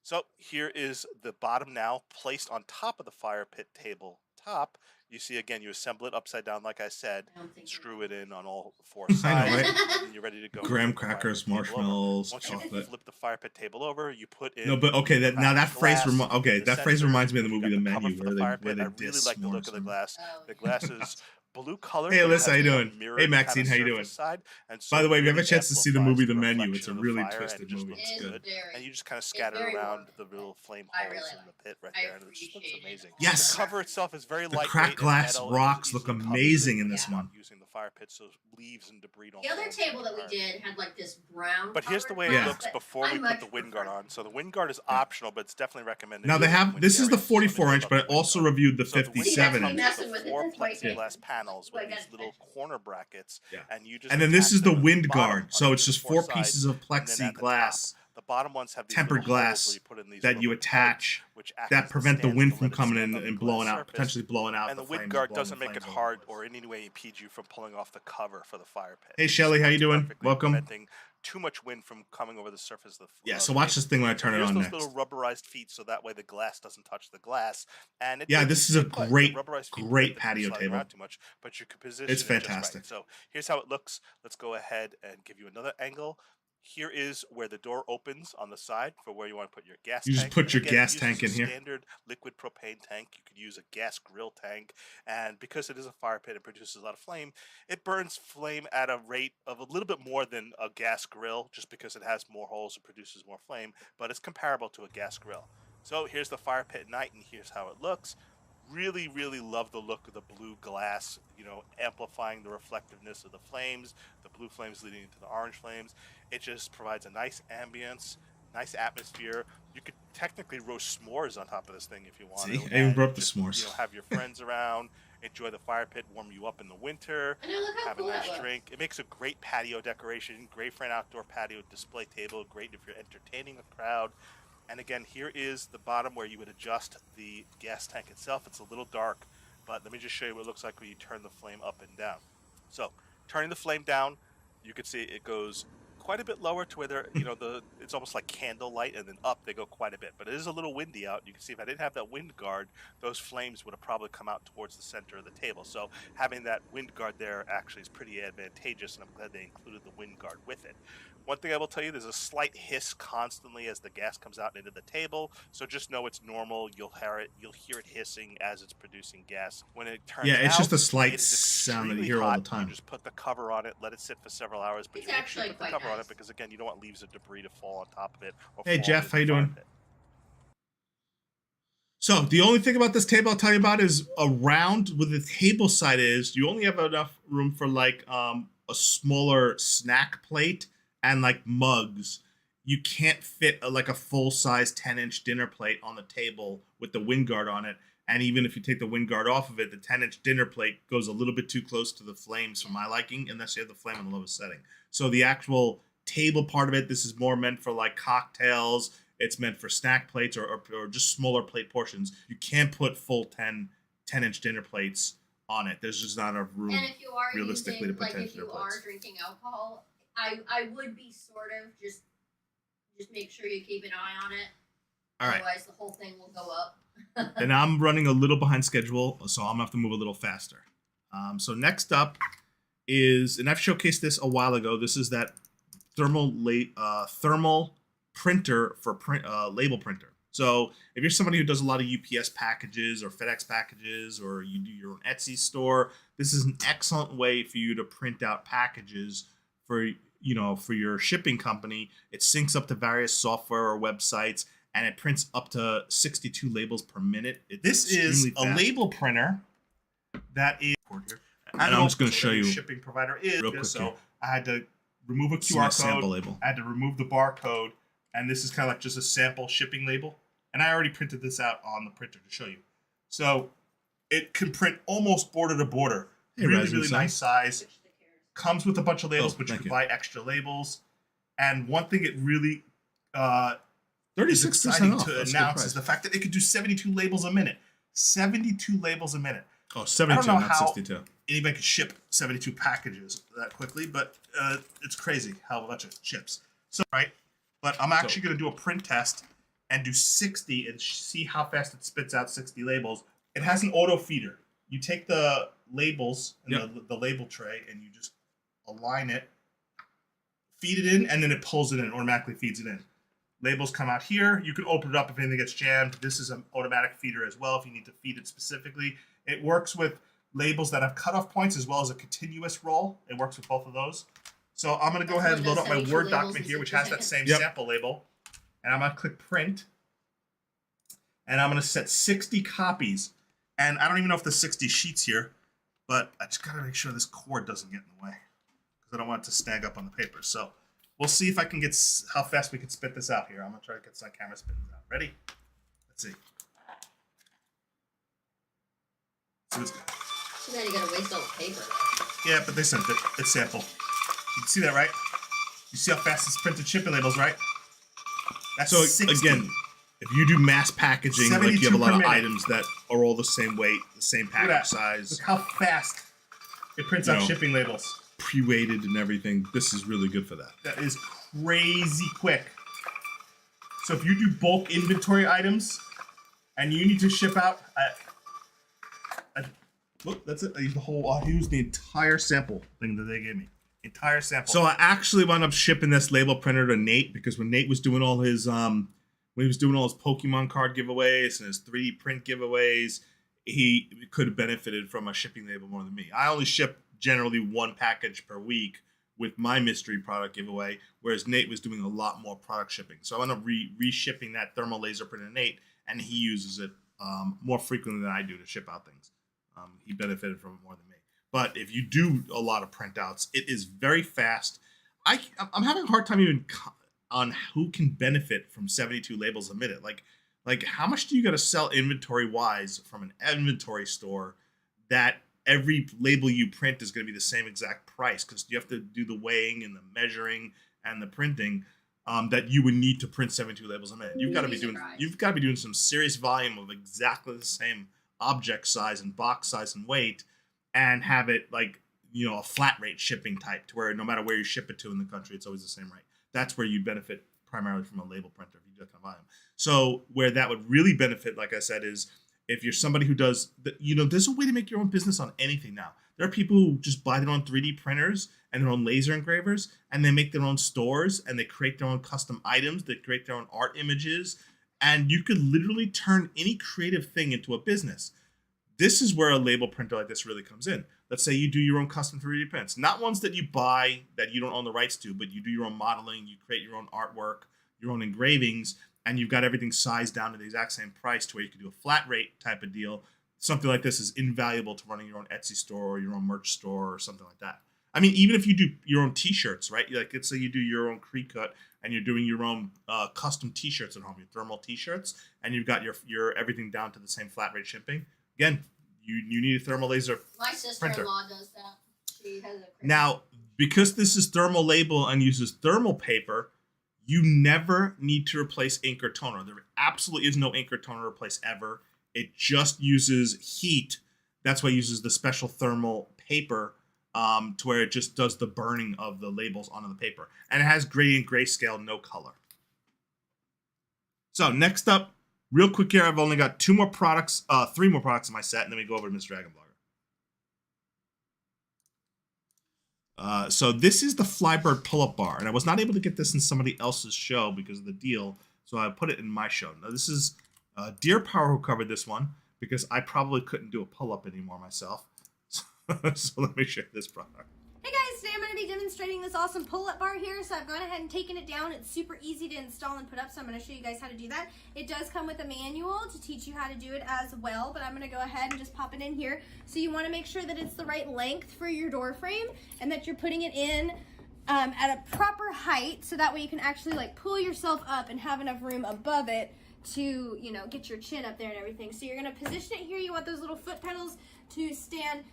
D: So here is the bottom now placed on top of the fire pit table top. You see again, you assemble it upside down like I said,
B: I don't think
D: screw it in on all four
A: I know,
D: sides,
A: right?
D: and you're ready to go.
A: Graham
D: flip the fire
A: crackers,
D: pit table over.
A: marshmallows,
D: Once
A: chocolate.
D: you flip the fire pit table over, you put in
A: No, but okay, that now that phrase
D: glass
A: okay,
D: in the
A: that phrase
D: center.
A: reminds me of the
D: You've
A: movie
D: got
A: The
D: the cover
A: Menu
D: for
A: where
D: the
A: they
D: fire
A: where
D: pit.
A: they
D: I really
A: diss
D: like the look of the
A: s'mores.
D: glass.
B: Oh,
D: The
B: yeah.
D: glass is blue color.
A: Hey,
D: but it
A: Alyssa,
D: has
A: how you
D: the
A: doing?
D: mirrored
A: Hey,
D: kind of
A: Maxine, how you doing?
D: surface side, and so
A: By the way,
D: it
A: if you have a
D: really
A: chance to see the
D: amplifies
A: movie The Menu,
D: reflection
A: it's a
D: of the
A: really
D: fire, and
A: twisted
D: it just
A: movie.
B: It
A: It's
B: is
A: good.
B: very.
D: and you just kind of scatter
B: very
D: around
B: warm.
D: the little flame
B: I
D: holes
B: really
D: in the
B: like
D: pit right
B: I
D: there, and it just looks
B: appreciate it.
D: amazing.
A: Yes.
D: The cover itself is very
A: The
D: lightweight.
A: cracked
D: and
A: glass
D: metal, and
A: rocks
D: just
A: look
D: easily covers
A: amazing
D: it
A: in
D: when
A: this
D: it's not
A: one.
D: using the fire pit, so leaves and debris don't
B: The other
D: fall into
B: table
D: the
B: that we
D: fire.
B: did had like this brown.
D: But here's the way
A: Yeah.
D: it looks before we put the wind guard on. So the wind guard is optional, but it's definitely recommended.
A: Now they
D: using
A: have
D: wind
A: this is the
D: areas. So let me tell
A: 44
D: you
A: inch,
D: about
A: but
D: the
A: I
D: wind
A: also
D: guard.
A: reviewed the
D: So the wind guard
A: 57
D: comes
A: inch.
B: messing
D: with
B: with it,
D: four
B: that's why I
D: plexiglass
B: can't-
D: panels with
B: why I
D: these
B: gotta
D: little
B: touch it.
D: corner brackets,
A: Yeah.
D: and you just
A: And then this is the
D: attach them at
A: wind
D: bottom
A: guard.
D: on
A: So
D: each
A: it's
D: of the
A: just
D: four
A: four pieces
D: sides,
A: of
D: and then at the top,
A: plexiglass,
D: the bottom ones have these
A: tempered
D: little holes
A: glass
D: where you put in these
A: that you
D: rubber pegs,
A: attach
D: which act
A: that
D: as
A: prevent the
D: stands
A: wind
D: to
A: from
D: let it
A: coming
D: stand
A: in
D: on the
A: and
D: glass
A: blowing out,
D: surface.
A: potentially blowing out
D: And the
A: the
D: wind
A: flames.
D: guard
A: blowing
D: doesn't
A: the
D: make it
A: flames
D: hard
A: over.
D: or in any way impede you from pulling off the cover for the fire pit.
A: Hey,
D: It
A: Shelly, how you
D: supports
A: doing?
D: perfectly,
A: Welcome.
D: preventing too much wind from coming over the surface of the
A: Yeah, so watch this thing when I turn it
D: here's
A: on
D: those
A: next.
D: little rubberized feet, so that way the glass doesn't touch the glass. And it,
A: Yeah,
D: they
A: this
D: stay
A: is a
D: put. The
A: great,
D: rubberized feet
A: great
D: prevent it from
A: patio
D: sliding
A: table.
D: around too much, but you can position
A: It's
D: it just
A: fantastic.
D: right. So here's how it looks. Let's go ahead and give you another angle. Here is where the door opens on the side for where you want to put your gas
A: You
D: tank.
A: just put
D: And
A: your
D: again,
A: gas
D: it
A: tank in
D: uses a
A: here.
D: standard liquid propane tank. You could use a gas grill tank. And because it is a fire pit, it produces a lot of flame. It burns flame at a rate of a little bit more than a gas grill, just because it has more holes and produces more flame, but it's comparable to a gas grill. So here's the fire pit at night, and here's how it looks. Really, really love the look of the blue glass, amplifying the reflectiveness of the flames, the blue flames leading into the orange flames. It just provides a nice ambience, nice atmosphere. You could technically roast s'mores on top of this thing if you want.
A: See, I even brought up the s'mores.
D: Have your friends around, enjoy the fire pit, warm you up in the winter,
B: I know, look how
D: have a
B: cool that
D: nice
B: looks.
D: drink. It makes a great patio decoration, great for an outdoor patio display table, great if you're entertaining a crowd. And again, here is the bottom where you would adjust the gas tank itself. It's a little dark, but let me just show you what it looks like when you turn the flame up and down. So, turning the flame down, you can see it goes quite a bit lower to where it's almost like candlelight, and then up they go quite a bit. But it is a little windy out. You can see if I didn't have that wind guard, those flames would have probably come out towards the center of the table. So having that wind guard there actually is pretty advantageous, and I'm glad they included the wind guard with it. One thing I will tell you, there's a slight hiss constantly as the gas comes out into the table, so just know it's normal. You'll hear it hissing as it's producing gas. When it turns out,
A: it's just a slight
D: it is
A: sound that you
D: extremely
A: hear all
D: hot.
A: the time.
D: You just put the cover on it, let it sit for several hours, but
B: It's
D: you make sure you
B: actually
D: put the
B: quite
D: cover on
B: nice.
D: it because, again, you don't want leaves or debris to fall on top of it. Or
A: Hey,
D: fall
A: Jeff,
D: into
A: how you
D: the fire
A: doing?
D: pit.
A: So the only thing about this table I'll tell you about is around where the table side is, you only have enough room for like a smaller snack plate and like mugs. You can't fit like a full-size 10-inch dinner plate on the table with the wind guard on it. And even if you take the wind guard off of it, the 10-inch dinner plate goes a little bit too close to the flames for my liking, unless you have the flame on the lowest setting. So the actual table part of it, this is more meant for like cocktails. It's meant for snack plates or just smaller plate portions. You can't put full 10-inch dinner plates on it. There's just not enough room
B: And if you are
A: realistically
B: using,
A: to put 10
B: like, if
A: dinner
B: you
A: plates.
B: are drinking alcohol, I would be sort of just make sure you keep an eye on it.
A: All right.
B: Otherwise, the whole thing will go up.
A: And I'm running a little behind schedule, so I'm gonna have to move a little faster. So next up is, and I've showcased this a while ago. This is that thermal printer for label printer. So if you're somebody who does a lot of UPS packages or FedEx packages, or you do your own Etsy store, this is an excellent way for you to print out packages for your shipping company. It syncs up to various software or websites, and it prints up to 62 labels per minute. This is a label printer that is. And I'm just going to show you
D: shipping provider is
A: real quick.
D: So I had to remove a
A: This is
D: QR
A: my
D: code.
A: sample label.
D: I had to remove the barcode, and this is kind of like just a sample shipping label. And I already printed this out on the printer to show you. So it can print almost border to border.
A: Hey,
D: really nice size. Comes with a bunch of labels,
A: Oh,
D: but you
A: thank
D: can
A: you.
D: buy extra labels. And one thing it really is
A: 36%
D: exciting
A: off.
D: to
A: That's a good
D: announce
A: price.
D: is the fact that it could do 72 labels a minute. 72 labels a minute.
A: Oh, 72,
D: I don't know
A: not
D: how
A: 62.
D: Anybody could ship 72 packages that quickly, but it's crazy how much it ships. So, right, but I'm actually going to do a print test and do 60 and see how fast it spits out 60 labels. It has an auto feeder. You take the labels and the label tray and you just align it, feed it in, and then it pulls it in, automatically feeds it in. Labels come out here. You can open it up if anything gets jammed. This is an automatic feeder as well if you need to feed it specifically. It works with labels that have cutoff points as well as a continuous roll. It works with both of those. So I'm going to go ahead and load up my Word document here, which has that same sample label. And I'm going to click print. And I'm going to set 60 copies. And I don't even know if there's 60 sheets here, but I just got to make sure this cord doesn't get in the way because I don't want it to snag up on the paper. So we'll see if I can get how fast we can spit this out here. I'm going to try to get some camera spitting out. Ready? Let's see. So
B: then you gotta waste all the paper.
D: Yeah, but they sent it. It's sample. You can see that, right? You see how fast it's printed shipping labels, right? That's
A: So
D: 60.
A: again, if you do mass packaging, like you have a
D: 72
A: lot
D: per
A: of
D: minute.
A: items that are all the same weight, the same
D: Look at
A: package
D: that.
A: size,
D: Look how fast it prints out shipping labels.
A: pre-weighted and everything. This is really good for that.
D: That is crazy quick. So if you do bulk inventory items and you need to ship out, look, that's it. I used the whole. I used the entire sample thing that they gave me. Entire sample.
A: So I actually wound up shipping this label printer to Nate because when Nate was doing all his Pokemon card giveaways and his 3D print giveaways, he could have benefited from a shipping label more than me. I only ship generally one package per week with my mystery product giveaway, whereas Nate was doing a lot more product shipping. So I end up re-shipping that thermal laser printer to Nate, and he uses it more frequently than I do to ship out things. He benefited from it more than me. But if you do a lot of printouts, it is very fast. I'm having a hard time even on who can benefit from 72 labels a minute. Like how much do you got to sell inventory wise from an inventory store that every label you print is going to be the same exact price because you have to do the weighing and the measuring and the printing that you would need to print 72 labels a minute. You've got to be doing some serious volume of exactly the same object size and box size and weight, and have it like a flat rate shipping type to where no matter where you ship it to in the country, it's always the same rate. That's where you benefit primarily from a label printer if you do that kind of volume. So where that would really benefit, like I said, is if you're somebody who does, there's a way to make your own business on anything now. There are people who just buy their own 3D printers and their own laser engravers, and they make their own stores, and they create their own custom items. They create their own art images, and you could literally turn any creative thing into a business. This is where a label printer like this really comes in. Let's say you do your own custom 3D prints, not ones that you buy that you don't own the rights to, but you do your own modeling, you create your own artwork, your own engravings, and you've got everything sized down to the exact same price to where you can do a flat rate type of deal. Something like this is invaluable to running your own Etsy store or your own merch store or something like that. I mean, even if you do your own T-shirts, right? Like, let's say you do your own Creed cut and you're doing your own custom T-shirts at home, your thermal T-shirts, and you've got your everything down to the same flat rate shipping. Again, you need a thermal laser
B: My sister-in-law does that. She has a
A: Now, because this is thermal label and uses thermal paper, you never need to replace ink or toner. There absolutely is no ink or toner replace ever. It just uses heat. That's why it uses the special thermal paper to where it just does the burning of the labels onto the paper. And it has gradient grayscale, no color. So next up, real quick here, I've only got 3 more products in my set, and then we go over to Mr. DragonBlogger. So this is the Flybird pull-up bar, and I was not able to get this in somebody else's show because of the deal, so I put it in my show. Now this is Deer Power who covered this one because I probably couldn't do a pull-up anymore myself. So let me share this product.
E: Hey guys, today I'm going to be demonstrating this awesome pull-up bar here. So I've gone ahead and taken it down. It's super easy to install and put up, so I'm going to show you guys how to do that. It does come with a manual to teach you how to do it as well, but I'm going to go ahead and just pop it in here. So you want to make sure that it's the right length for your door frame and that you're putting it in at a proper height, so that way you can actually like pull yourself up and have enough room above it to, you know, get your chin up there and everything. So you're going to position it here. You want those little foot pedals to stand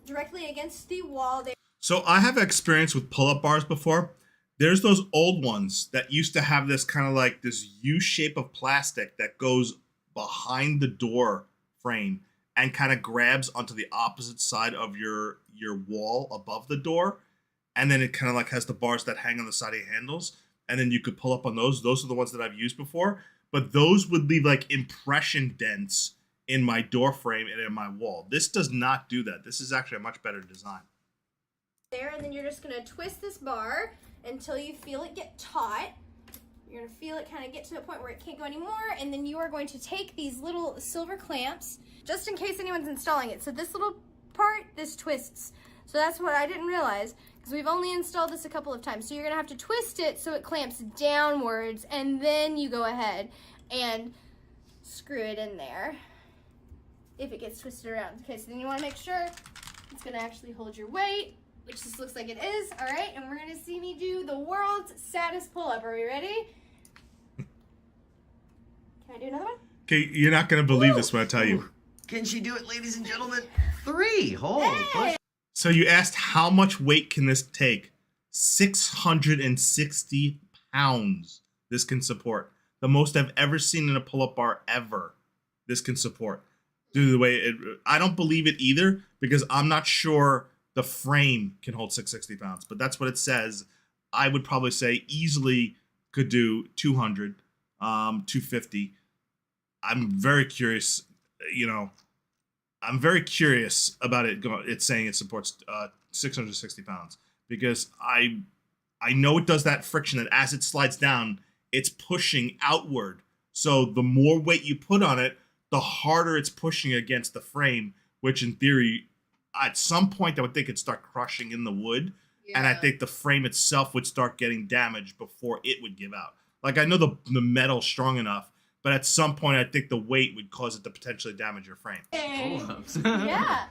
E: directly against the wall there.
A: So I have experience with pull-up bars before. There's those old ones that used to have this kind of like this U shape of plastic that goes behind the door frame and kind of grabs onto the opposite side of your wall above the door. And then it kind of like has the bars that hang on the side of your handles. And then you could pull up on those. Those are the ones that I've used before. But those would leave like impression dents in my door frame and in my wall. This does not do that. This is actually a much better design.
E: There, and then you're just going to twist this bar until you feel it get taut. You're going to feel it kind of get to a point where it can't go anymore, and then you are going to take these little silver clamps, just in case anyone's installing it. So this little part, this twists. So that's what I didn't realize, because we've only installed this a couple of times. So you're going to have to twist it so it clamps downwards, and then you go ahead and screw it in there if it gets twisted around. Okay, so then you want to make sure it's going to actually hold your weight, which this looks like it is. All right, and we're gonna see me do the world's saddest pull-up. Are we ready? Can I do another one?
A: Okay, you're not gonna believe this when I tell you.
F: Can she do it, ladies and gentlemen? 3 whole push.
A: So you asked how much weight can this take? 660 pounds this can support. The most I've ever seen in a pull-up bar ever. This can support. Due to the way I don't believe it either, because I'm not sure the frame can hold 660 pounds, but that's what it says. I would probably say easily could do 200, 250. I'm very curious, I'm very curious about it. It's saying it supports 660 pounds because I know it does that friction that as it slides down, it's pushing outward. So the more weight you put on it, the harder it's pushing against the frame, which in theory, at some point I would think it'd start crushing in the wood. Yeah. And I think the frame itself would start getting damaged before it would give out. Like I know the metal's strong enough, but at some point I think the weight would cause it to potentially damage your frame.
E: Yeah. So yeah,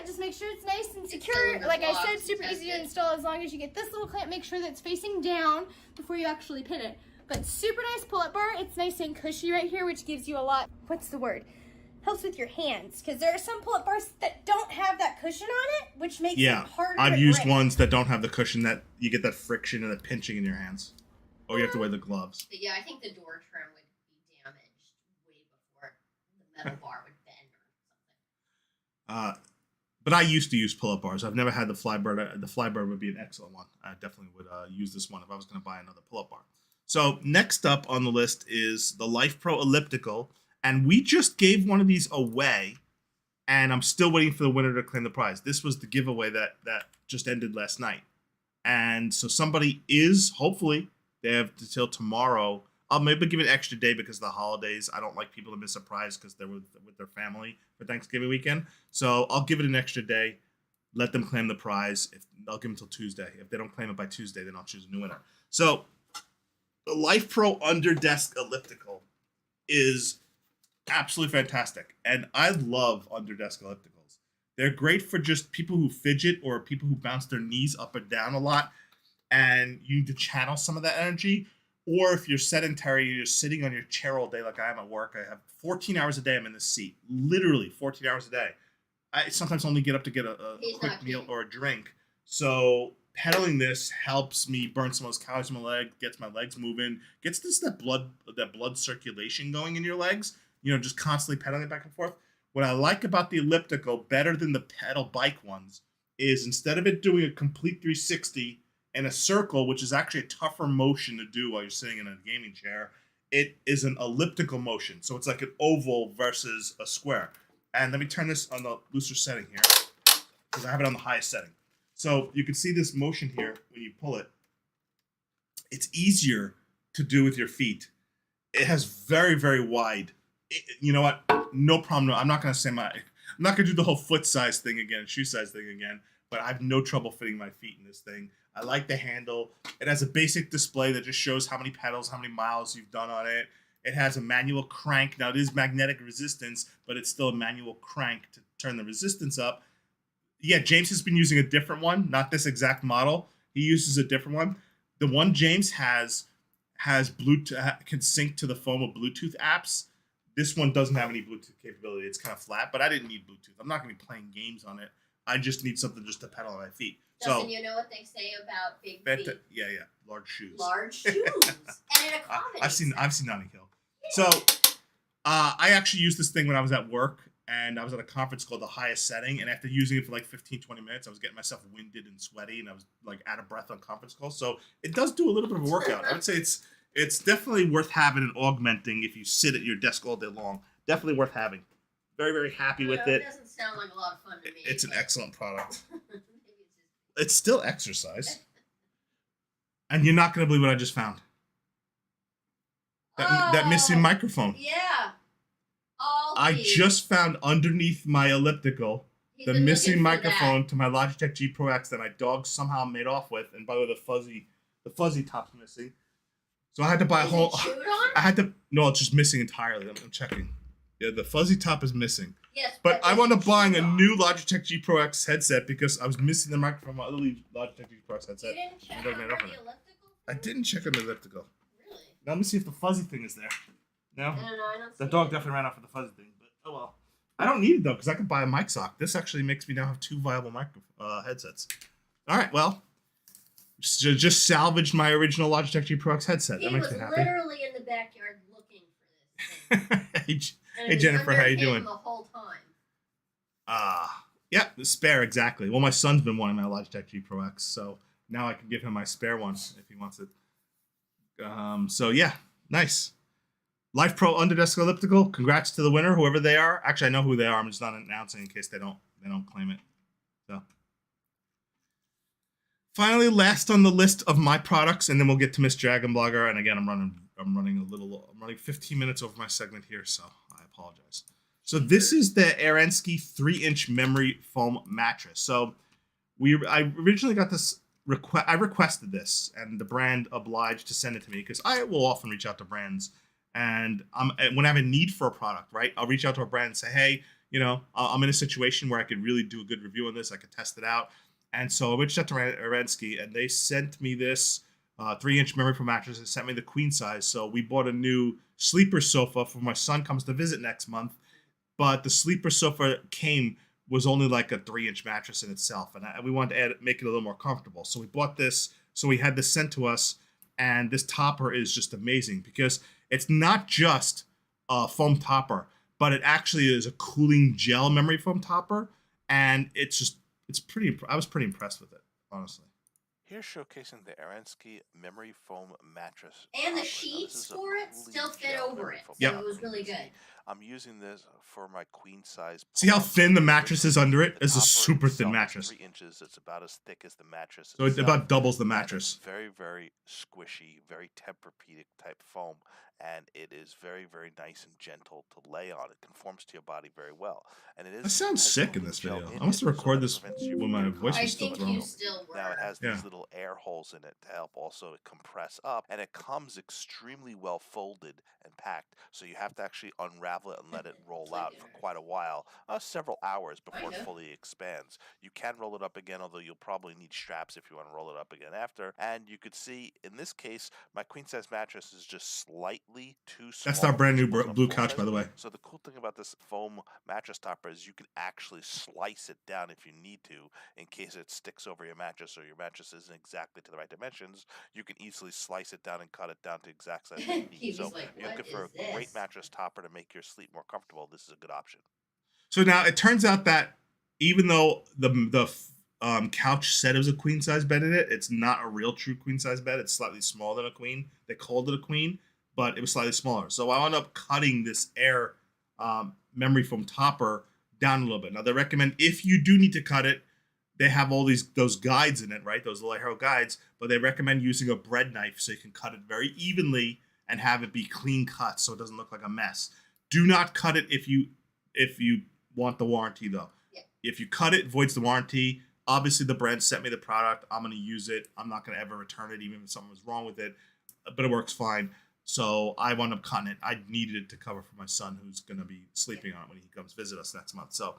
E: just make sure it's nice and secure. Like I said, super easy to install as long as you get this little clamp. Make sure that it's facing down before you actually pin it. But super nice pull-up bar. It's nice and cushy right here, which gives you a lot, what's the word? Helps with your hands, because there are some pull-up bars that don't have that cushion on it, which makes it harder.
A: I've used ones that don't have the cushion, that you get that friction and the pinching in your hands. Or you have to wear the gloves.
B: But yeah, I think the door trim would be damaged way before the metal bar would bend or something.
A: But I used to use pull-up bars. I've never had the Flybird. The Flybird would be an excellent one. I definitely would use this one if I was going to buy another pull-up bar. So next up on the list is the Life Pro Elliptical. And we just gave one of these away, and I'm still waiting for the winner to claim the prize. This was the giveaway that just ended last night. And so somebody is, hopefully, they have until tomorrow. I'll maybe give it an extra day because of the holidays. I don't like people to miss a prize because they're with their family for Thanksgiving weekend. So I'll give it an extra day. Let them claim the prize. I'll give them until Tuesday. If they don't claim it by Tuesday, then I'll choose a new winner. So the Life Pro Underdesk Elliptical is absolutely fantastic, and I love underdesk ellipticals They're great for just people who fidget or people who bounce their knees up and down a lot, and you need to channel some of that energy. Or if you're sedentary, you're just sitting on your chair all day like I am at work. I have 14 hours a day I'm in this seat. Literally 14 hours a day. I sometimes only get up to get a quick meal or a drink. So pedaling this helps me burn some of those calories in my leg, gets my legs moving, gets that blood circulation going in your legs. Just constantly pedaling back and forth. What I like about the elliptical better than the pedal bike ones is instead of it doing a complete 360 in a circle, which is actually a tougher motion to do while you're sitting in a gaming chair, it is an elliptical motion. So it's like an oval versus a square. And let me turn this on the looser setting here because I have it on the highest setting. So you can see this motion here when you pull it. It's easier to do with your feet. It has very, very wide. You know what? No problem. No, I'm not going to do the whole foot size thing again, shoe size thing again, but I have no trouble fitting my feet in this thing. I like the handle. It has a basic display that just shows how many pedals, how many miles you've done on it. It has a manual crank. Now, it is magnetic resistance, but it's still a manual crank to turn the resistance up. Yeah, James has been using a different one, not this exact model. He uses a different one. The one James has Bluetooth, can sync to the phone with Bluetooth apps. This one doesn't have any Bluetooth capability. It's kind of flat, but I didn't need Bluetooth. I'm not going to be playing games on it. I just need something just to pedal on my feet.
B: Justin, you know what they say about big feet?
A: Yeah, large shoes.
B: Large shoes, and in a comedy.
A: I've seen Notting Hill. So, I actually used this thing when I was at work, and I was at a conference called The Highest Setting, and after using it for like 15, 20 minutes, I was getting myself winded and sweaty, and I was like out of breath on conference calls. So it does do a little bit of a workout. I would say it's definitely worth having and augmenting if you sit at your desk all day long. Definitely worth having. Very, very happy with it.
B: It doesn't sound like a lot of fun to me.
A: It's an excellent product. It's still exercise. And you're not going to believe what I just found. That missing microphone.
B: Yeah.
A: I just found underneath my elliptical the missing microphone to my Logitech G Pro X that my dog somehow made off with. And by the way, the fuzzy top's missing. So I had to buy a whole. No, it's just missing entirely. I'm checking. Yeah, the fuzzy top is missing.
B: Yes,
A: but I wound up buying a new Logitech G Pro X headset because I was missing the microphone from my other Logitech G Pro X headset.
B: You didn't check on the elliptical?
A: I didn't check on the elliptical.
B: Really?
A: Now let me see if the fuzzy thing is there. No?
B: I don't
A: The dog definitely ran off with the fuzzy thing, but oh well. I don't need it though because I could buy a mic sock. This actually makes me now have two viable headsets. All right, well, just salvaged my original Logitech G Pro X headset. That makes me happy.
B: He was literally in the backyard looking for this thing.
A: Hey Jennifer, how you doing?
B: The whole time.
A: Yeah, the spare, exactly. Well, my son's been wanting my Logitech G Pro X, so now I can give him my spare one if he wants it. So yeah, nice. Life Pro Underdesk Elliptical. Congrats to the winner, whoever they are. Actually, I know who they are. I'm just not announcing in case they don't claim it. So finally, last on the list of my products, and then we'll get to Miss DragonBlogger. And again, I'm running 15 minutes over my segment here, so I apologize. So this is the Arensky 3-inch memory foam mattress. So I originally got this request. I requested this, and the brand obliged to send it to me because I will often reach out to brands, and when I have a need for a product, right? I'll reach out to a brand and say, hey, I'm in a situation where I could really do a good review on this. I could test it out. And so I reached out to Arensky, and they sent me this 3-inch memory foam mattress. They sent me the queen size. So we bought a new sleeper sofa for my son comes to visit next month. But the sleeper sofa was only like a 3-inch mattress in itself. And we wanted to make it a little more comfortable. So we bought this. So we had this sent to us. And this topper is just amazing because it's not just a foam topper, but it actually is a cooling gel memory foam topper. And I was pretty impressed with it, honestly.
D: Here showcasing the Arensky memory foam mattress.
B: And the sheets for it still fit over it. So it was really good.
D: I'm using this for my queen size.
A: See how thin the mattress is under it? It's a super thin mattress.
D: 3 inches. It's about as thick as the mattress.
A: So it about doubles the mattress.
D: Very, very squishy, very Tempur-Pedic type foam. and it is very, very nice and gentle to lay on. It conforms to your body very well, and it is.
A: I sound
D: has
A: sick in
D: built-in
A: this
D: gel
A: video.
D: in
A: I must
D: it,
A: record
D: that
A: this
D: prevents you
A: when
D: from
A: my
D: getting
A: voice
D: hot.
A: was
B: I
A: still
B: think
A: thrown
B: you
A: up.
B: still were.
D: Now it has
A: Yeah.
D: these little air holes in it to help also compress up, and it comes extremely well folded and packed. So you have to actually unravel it and let it roll
B: like
D: out
B: dinner.
D: for quite a while, several hours before it
B: Kinda.
D: fully expands. You can roll it up again, although you'll probably need straps if you want to roll it up again after. And you could see in this case, my queen size mattress is just slightly too small.
A: That's our brand new
D: for what a
A: blue
D: full
A: couch,
D: size
A: by the way.
D: So the cool thing about this foam mattress topper is you can actually slice it down if you need to, in case it sticks over your mattress or your mattress isn't exactly to the right dimensions. You can easily slice it down and cut it down to exact size that you
B: He
D: need.
B: was
D: So
B: like,
D: if you're
B: "What
D: looking for
B: is
D: a great
B: this?"
D: mattress topper to make your sleep more comfortable, this is a good option.
A: So now it turns out that even though the couch said it was a queen size bed in it, it's not a real true queen size bed. It's slightly smaller than a queen. They called it a queen, but it was slightly smaller. So I wound up cutting this air memory foam topper down a little bit. Now they recommend if you do need to cut it, they have all those guides in it, right? Those little arrow guides, but they recommend using a bread knife so you can cut it very evenly and have it be clean cut so it doesn't look like a mess. Do not cut it if you want the warranty though.
B: Yeah.
A: If you cut it, voids the warranty. Obviously the brand sent me the product. I'm going to use it. I'm not going to ever return it even if something was wrong with it, but it works fine. So I wound up cutting it. I needed it to cover for my son who's going to be sleeping on it when he comes visit us next month. So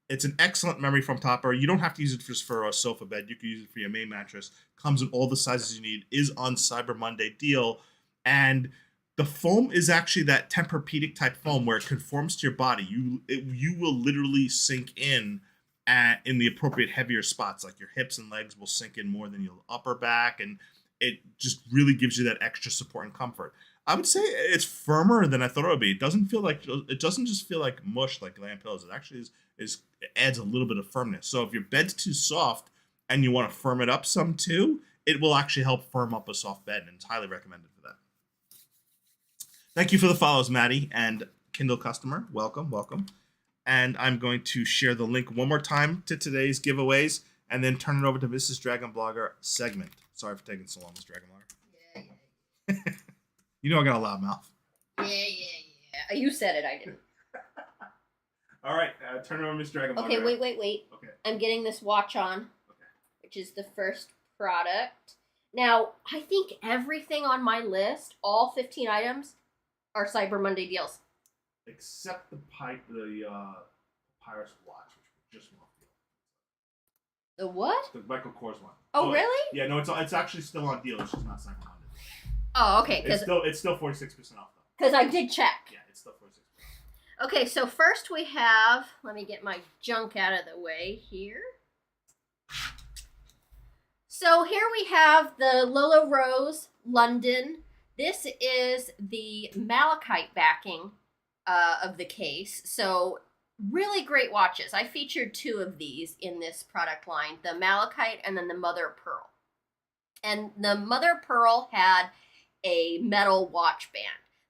A: it's an excellent memory foam topper. You don't have to use it just for a sofa bed. You can use it for your main mattress. Comes in all the sizes you need. Is on Cyber Monday deal. And the foam is actually that Tempur-Pedic type foam where it conforms to your body. You will literally sink in the appropriate heavier spots. Like your hips and legs will sink in more than your upper back. And it just really gives you that extra support and comfort. I would say it's firmer than I thought it would be. It doesn't just feel like mush like lamb pillows. It actually it adds a little bit of firmness. So if your bed's too soft and you want to firm it up some too, it will actually help firm up a soft bed, and it's highly recommended for that. Thank you for the follows, Maddie and Kindle customer. Welcome, welcome. And I'm going to share the link one more time to today's giveaways and then turn it over to Mrs. Dragon Blogger segment. Sorry for taking so long, Mrs. Dragon Blogger.
B: Yeah.
A: You know I got a loud mouth.
B: Yeah. You said it, I didn't.
A: All right, turn it over to Mrs. Dragon Blogger.
B: Okay, wait.
A: Okay.
B: I'm getting this watch on,
A: Okay.
B: which is the first product. Now, I think everything on my list, all 15 items, are Cyber Monday deals.
A: Except the Pyrus watch, which we just won't deal.
B: The what?
A: The Michael Kors one.
B: Oh, really?
A: Yeah, no, it's actually still on deal. It's just not Cyber Monday.
B: Oh, okay.
A: It's still 46% off though.
B: Because I did check.
A: Yeah, it's still 46%.
B: Okay, so first we have, let me get my junk out of the way here. So here we have the Lolo Rose London. This is the malachite backing of the case. So really great watches. I featured 2 of these in this product line, the malachite and then the mother of pearl. And the mother of pearl had a metal watch band.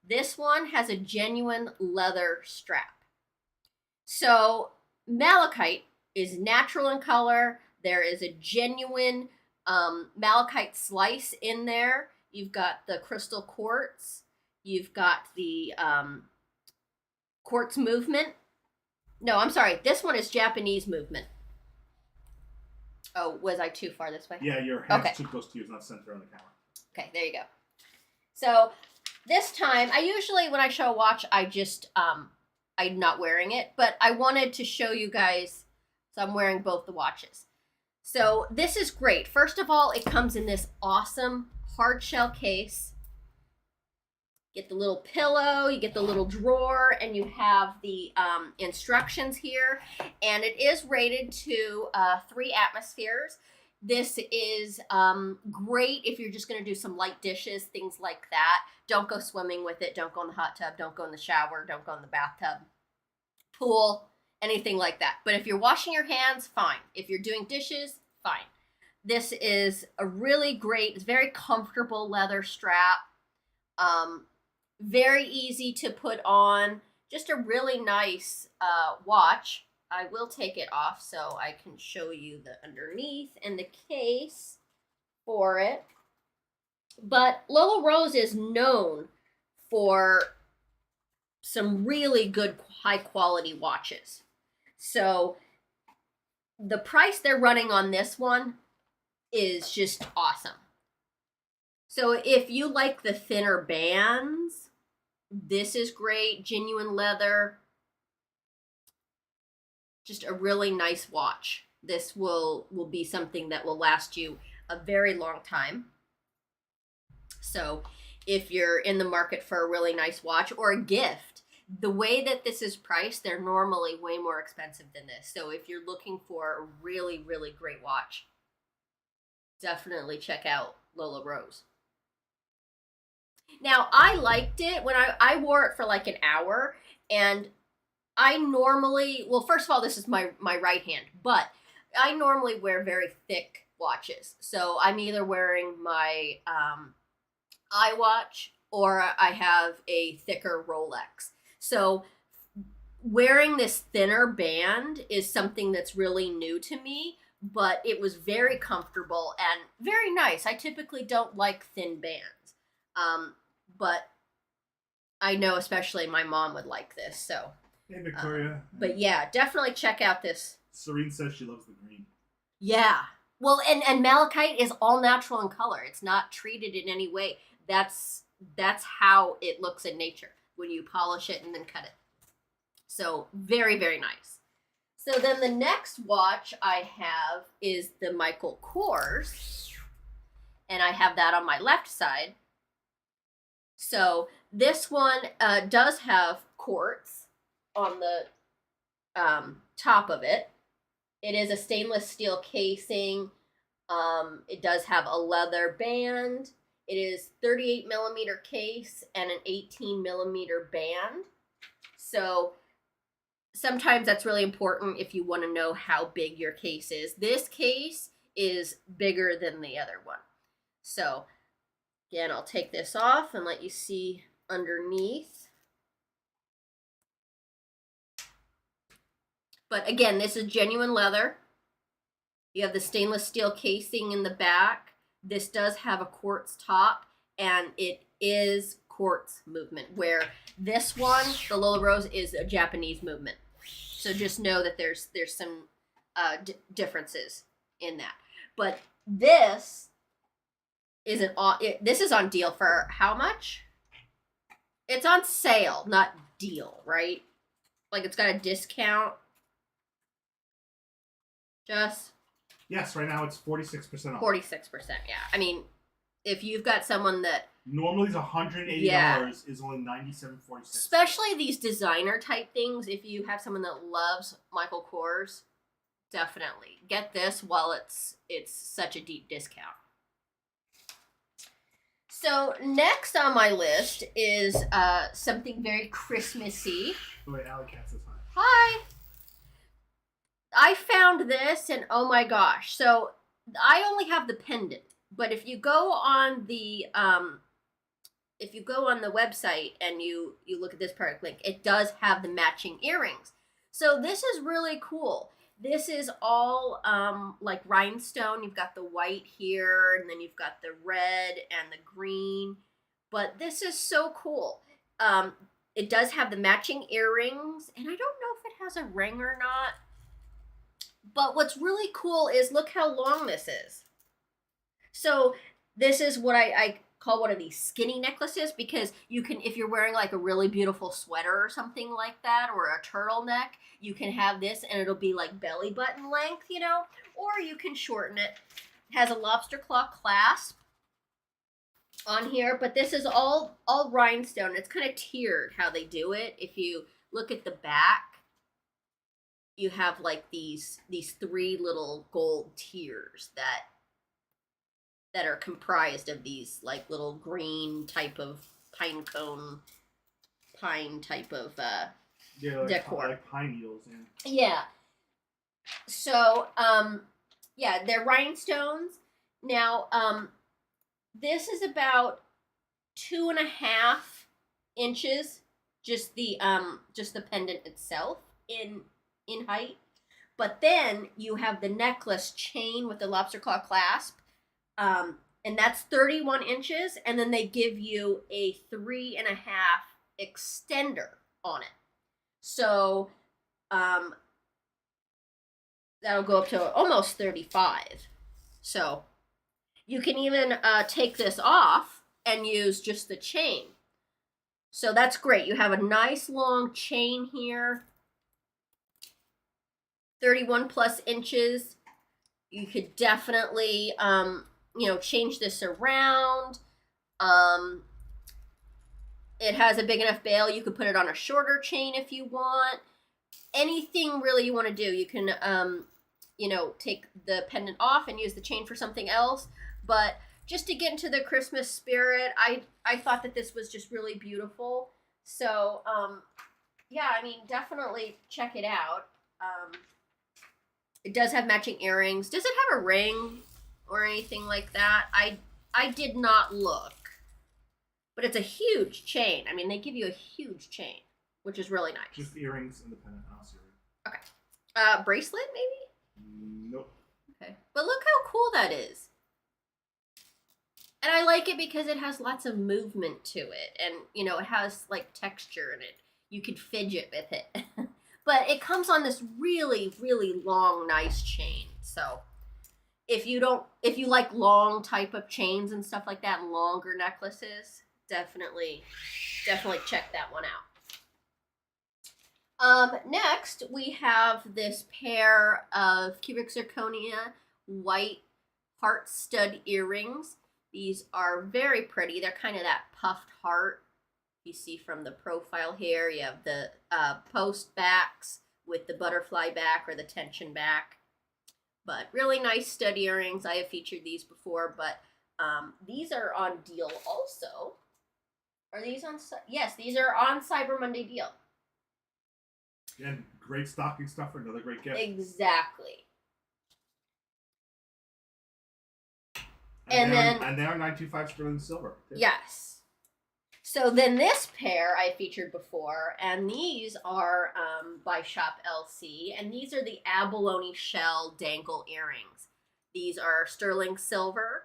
B: This one has a genuine leather strap. So malachite is natural in color. There is a genuine malachite slice in there. You've got the crystal quartz. You've got the quartz movement. No, I'm sorry. This one is Japanese movement. Oh, was I too far this way?
A: Yeah, your hand's
B: Okay.
A: too close to you. It's not centered on the camera.
B: Okay, there you go. So this time, I usually, when I show a watch, I'm not wearing it, but I wanted to show you guys, so I'm wearing both the watches. So this is great. First of all, it comes in this awesome hard shell case. Get the little pillow, you get the little drawer, and you have the instructions here. And it is rated to 3 atmospheres. This is great if you're just going to do some light dishes, things like that. Don't go swimming with it. Don't go in the hot tub. Don't go in the shower. Don't go in the bathtub, pool, anything like that. But if you're washing your hands, fine. If you're doing dishes, fine. This is a really great, it's very comfortable leather strap. Very easy to put on. Just a really nice watch. I will take it off so I can show you the underneath and the case for it. But Lolo Rose is known for some really good high quality watches. So the price they're running on this one is just awesome. So if you like the thinner bands, this is great. Genuine leather. Just a really nice watch. This will be something that will last you a very long time. So if you're in the market for a really nice watch or a gift, the way that this is priced, they're normally way more expensive than this. So if you're looking for a really, really great watch, definitely check out Lola Rose. Now, I liked it when I wore it for like an hour, and I normally, well, first of all, this is my right hand, but I normally wear very thick watches. So I'm either wearing my iWatch or I have a thicker Rolex. So wearing this thinner band is something that's really new to me, but it was very comfortable and very nice. I typically don't like thin bands, but I know especially my mom would like this. So,
A: Hey, Victoria.
B: but yeah, definitely check out this.
A: Serene says she loves the green.
B: Yeah. Well, and malachite is all natural in color. It's not treated in any way. That's how it looks in nature when you polish it and then cut it. So very, very nice. So then the next watch I have is the Michael Kors, and I have that on my left side. So this one does have quartz on the top of it. It is a stainless steel casing. It does have a leather band. It is 38 millimeter case and an 18 millimeter band. So sometimes that's really important if you want to know how big your case is. This case is bigger than the other one. So again, I'll take this off and let you see underneath. But again, this is genuine leather. You have the stainless steel casing in the back. This does have a quartz top, and it is quartz movement, where this one, the Lola Rose, is a Japanese movement. So just know that there's some differences in that. But this this is on deal for how much? It's on sale, not deal, right? Like it's got a discount. Just
A: Yes, right now it's 46% off.
B: 46%, yeah. I mean, if you've got someone that
A: Normally it's $180 is only $97.46.
B: especially these designer type things, if you have someone that loves Michael Kors, definitely get this while it's such a deep discount. So next on my list is something very Christmassy.
A: Oh, wait, Alley Cat says hi.
B: Hi. I found this, and oh my gosh. So I only have the pendant, but if you go on the website and you look at this product link, it does have the matching earrings. So this is really cool. This is all like rhinestone. You've got the white here, and then you've got the red and the green. But this is so cool. It does have the matching earrings, and I don't know if it has a ring or not. But what's really cool is look how long this is. So this is what I call one of these skinny necklaces, because you can, if you're wearing like a really beautiful sweater or something like that, or a turtleneck, you can have this and it'll be like belly button length, you know, or you can shorten it. It has a lobster claw clasp on here, but this is all rhinestone. It's kind of tiered how they do it. If you look at the back, you have like these three little gold tiers that are comprised of these like little green type of pine type of
A: Yeah, like,
B: decor.
A: like pine needles, yeah.
B: Yeah. So yeah, they're rhinestones. Now this is about 2.5 inches, just the pendant itself in height. But then you have the necklace chain with the lobster claw clasp, and And that's 31 inches. And then they give you a 3.5 extender on it. So that'll go up to almost 35. So you can even take this off and use just the chain. So that's great. You have a nice long chain here. 31 plus inches. You could definitely, change this around. It has a big enough bail. You could put it on a shorter chain if you want. Anything really you want to do. You can, take the pendant off and use the chain for something else. But just to get into the Christmas spirit, I thought that this was just really beautiful. So, definitely check it out. It does have matching earrings. Does it have a ring or anything like that? I did not look. But it's a huge chain. I mean, they give you a huge chain, which is really nice.
A: Just the earrings and the pendant. I'll see it.
B: Okay. Bracelet, maybe?
A: Nope.
B: Okay. But look how cool that is. And I like it because it has lots of movement to it. And, it has, texture in it. You could fidget with it. But it comes on this really, really long, nice chain. So if you like long type of chains and stuff like that, and longer necklaces, definitely check that one out. Next, we have this pair of cubic zirconia white heart stud earrings. These are very pretty. They're kind of that puffed heart. You see from the profile here, you have the post backs with the butterfly back or the tension back. But really nice stud earrings. I have featured these before, but these are on deal also. Are these on? Yes, these are on Cyber Monday deal.
A: And great stocking stuffer, another great gift.
B: Exactly.
A: And they are 925 sterling silver.
B: Yes. So then this pair I featured before, and these are by Shop LC, and these are the abalone shell dangle earrings. These are sterling silver.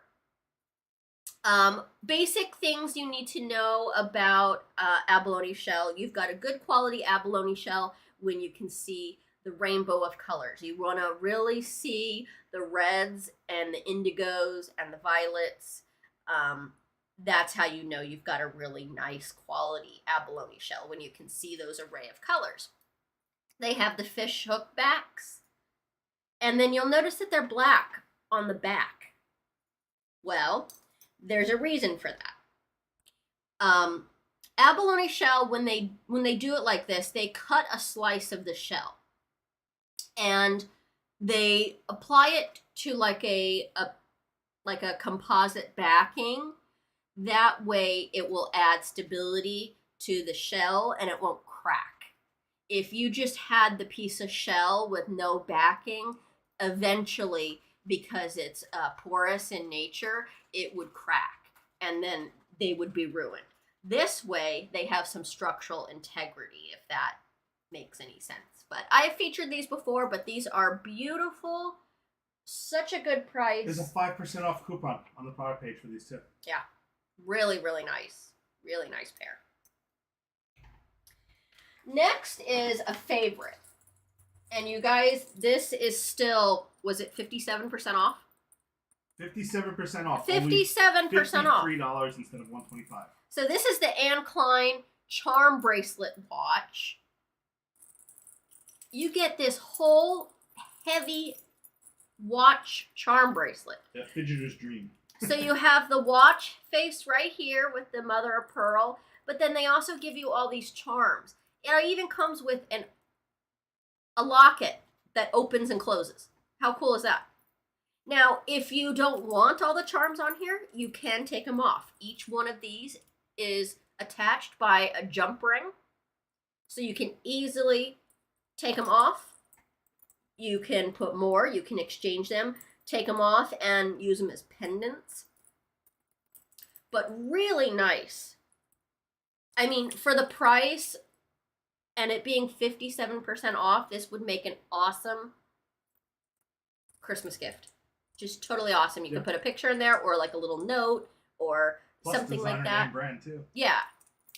B: Basic things you need to know about abalone shell. You've got a good quality abalone shell when you can see the rainbow of colors. You want to really see the reds and the indigos and the violets. That's how you know you've got a really nice quality abalone shell, when you can see those array of colors. They have the fish hook backs, and then you'll notice that they're black on the back. Well, there's a reason for that. Abalone shell, when they do it like this, they cut a slice of the shell and they apply it to like a composite backing. That way it will add stability to the shell and it won't crack. If you just had the piece of shell with no backing, eventually, because it's porous in nature, it would crack and then they would be ruined. This way, they have some structural integrity, if that makes any sense. But I have featured these before, but these are beautiful. Such a good price.
A: There's a 5% off coupon on the product page for these too.
B: Yeah. Really, really nice. Really nice pair. Next is a favorite. And you guys, this is still, was it 57% off?
A: 57% off.
B: 57% off.
A: $53 instead of $125.
B: So this is the Anne Klein charm bracelet watch. You get this whole heavy watch charm bracelet.
A: Yeah, fidgeter's dream.
B: So you have the watch face right here with the mother of pearl, but then they also give you all these charms. It even comes with a locket that opens and closes. How cool is that? Now, if you don't want all the charms on here, you can take them off. Each one of these is attached by a jump ring, so you can easily take them off. You can put more, you can exchange them, take them off and use them as pendants. But really nice. I mean, for the price and it being 57% off, this would make an awesome Christmas gift. Just totally awesome. You can put a picture in there or like a little note or
A: Plus
B: something like
A: designer
B: that.
A: name brand too.
B: Yeah.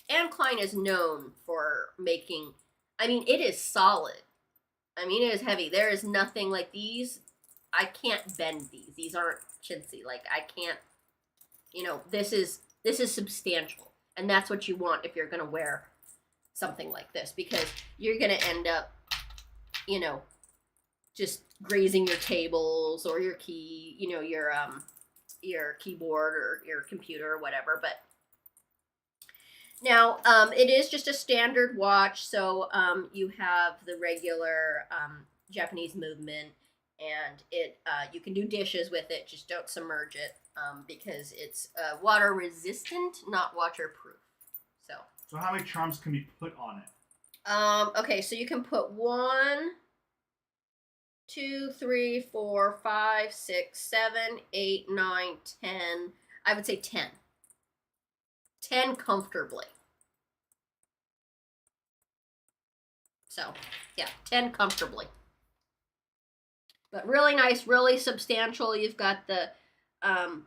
B: Anne Klein is known for making, I mean, it is solid. I mean, it is heavy. There is nothing like these. I can't bend these. These aren't chintzy. Like, I can't, you know, this is substantial. And that's what you want if you're going to wear something like this, because you're going to end up, you know, just grazing your tables or your key, you know, your keyboard or your computer or whatever. But now, it is just a standard watch, so you have the regular Japanese movement, and it you can do dishes with it. Just don't submerge it because it's water resistant, not waterproof.
A: So how many charms can be put on it?
B: Okay, so you can put 1, 2, 3, 4, 5, 6, 7, 8, 9, 10. I would say 10. 10 comfortably. So, yeah, 10 comfortably. But really nice, really substantial. You've got the Anne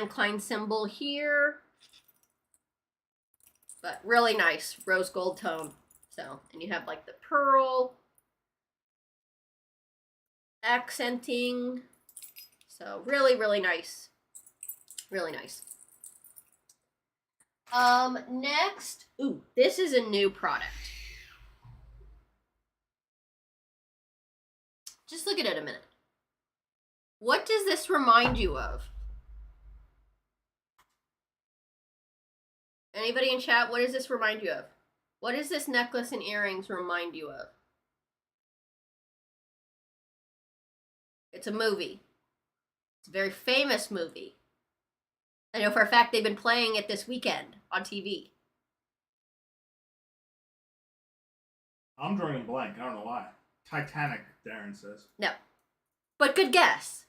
B: Klein symbol here. But really nice, rose gold tone. So, and you have like the pearl accenting. So, really, really nice. Really nice. Next, ooh, this is a new product. Just look at it a minute. What does this remind you of? Anybody in chat, what does this remind you of? What does this necklace and earrings remind you of? It's a movie. It's a very famous movie. I know for a fact they've been playing it this weekend on TV.
A: I'm drawing a blank. I don't know why. Titanic, Darren says.
B: No. But good guess.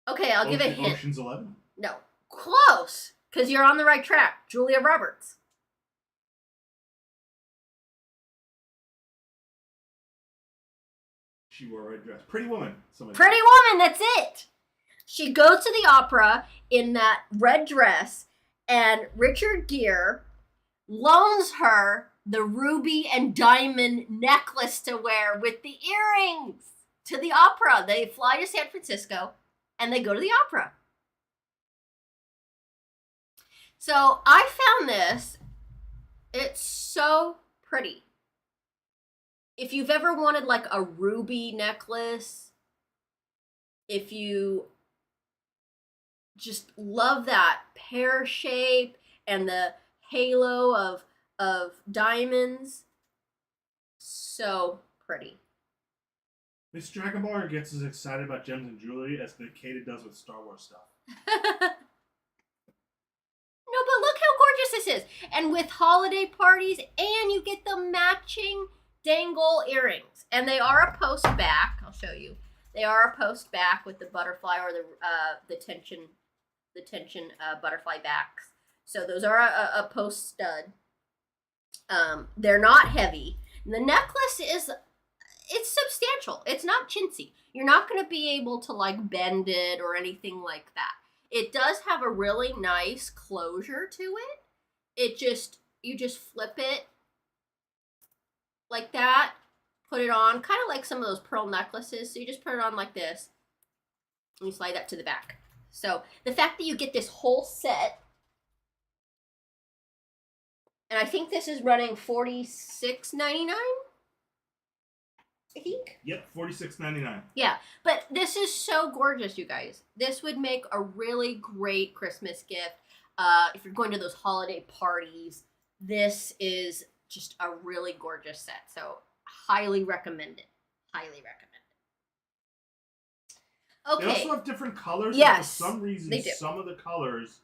B: Okay, I'll give a hint.
A: Ocean's 11?
B: No. Close! Because you're on the right track. Julia Roberts.
A: She wore a red dress. Pretty Woman.
B: Pretty Woman, that's it! She goes to the opera in that red dress, and Richard Gere loans her the ruby and diamond necklace to wear with the earrings to the opera. They fly to San Francisco, and they go to the opera. So I found this. It's so pretty. If you've ever wanted like a ruby necklace, if you just love that pear shape and the halo of diamonds, so pretty.
A: This DragonBloggers gets as excited about gems and jewelry as Nikita does with Star Wars stuff.
B: No, but look how gorgeous this is. And with holiday parties, and you get the matching dangle earrings. And they are a post back. I'll show you. They are a post back with the butterfly or the tension butterfly backs. So those are a post stud. They're not heavy. And the necklace it's substantial. It's not chintzy. You're not going to be able to like bend it or anything like that. It does have a really nice closure to it. You just flip it like that, put it on, kind of like some of those pearl necklaces. So you just put it on like this, and you slide that to the back. So the fact that you get this whole set, and I think this is running $46.99. I think.
A: Yep, $46.99.
B: Yeah, but this is so gorgeous, you guys. This would make a really great Christmas gift. If you're going to those holiday parties, this is just a really gorgeous set. So highly recommend it. Highly recommend it. Okay.
A: They also have different colors.
B: Yes,
A: for some reason,
B: they do.
A: Some of the colors,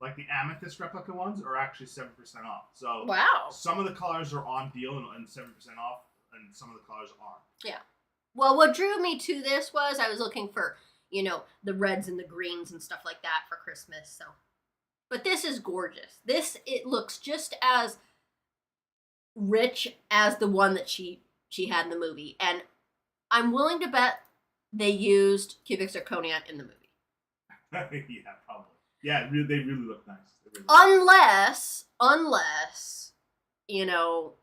A: like the amethyst replica ones, are actually 7% off. So
B: Wow.
A: Some of the colors are on deal and 7% off, and some of the colors aren't.
B: Yeah. Well, what drew me to this was I was looking for, the reds and the greens and stuff like that for Christmas. So, but this is gorgeous. It looks just as rich as the one that she had in the movie, and I'm willing to bet they used cubic zirconia in the movie.
A: Yeah, probably. Yeah, they really look nice. Really
B: Unless, you know,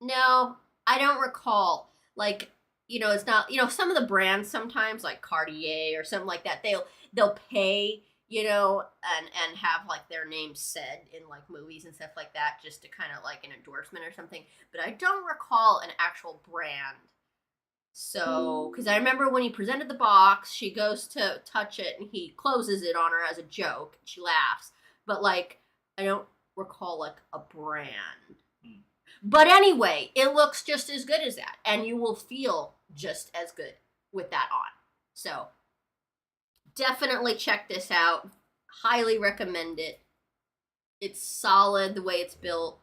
B: no, I don't recall. Like, you know, it's not, you know, some of the brands sometimes, like Cartier or something like that, they'll pay, you know, and have like their name said in like movies and stuff like that, just to kind of like an endorsement or something. But I don't recall an actual brand. So, because I remember when he presented the box, she goes to touch it and he closes it on her as a joke. And she laughs. But, like, I don't recall, like, a brand.
A: Mm.
B: But anyway, it looks just as good as that. And you will feel just as good with that on. So, definitely check this out. Highly recommend it. It's solid the way it's built.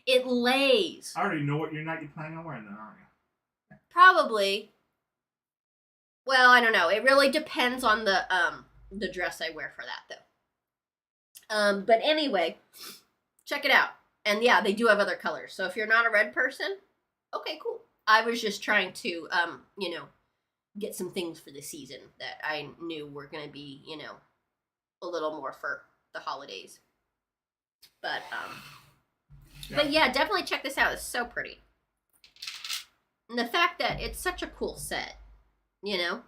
B: It lays.
A: I already know what you're planning on wearing then, aren't you?
B: Probably. Well, I don't know. It really depends on the dress I wear for that, though. But anyway, check it out. And yeah, they do have other colors. So if you're not a red person, okay, cool. I was just trying to, you know, get some things for the season that I knew were going to be, you know, a little more for the holidays. But yeah, definitely check this out. It's so pretty. And the fact that it's such a cool set, you know?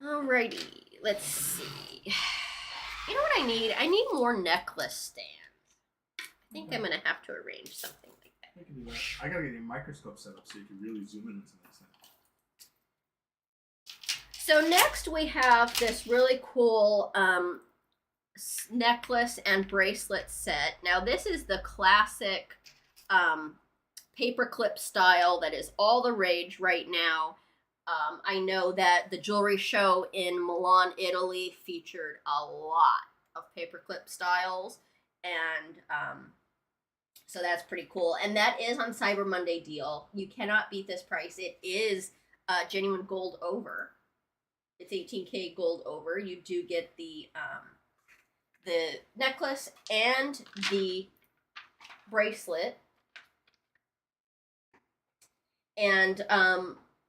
B: Alrighty, let's see. You know what I need? I need more necklace stands. I think I'm going to have to arrange something like that.
A: I can do that. I gotta get your microscope set up so you can really zoom in into this thing.
B: So next we have this really cool necklace and bracelet set. Now this is the classic paperclip style that is all the rage right now. I know that the jewelry show in Milan, Italy featured a lot of paperclip styles, and so that's pretty cool. And that is on Cyber Monday deal. You cannot beat this price. It is genuine gold over. It's 18K gold over. You do get the necklace and the bracelet. And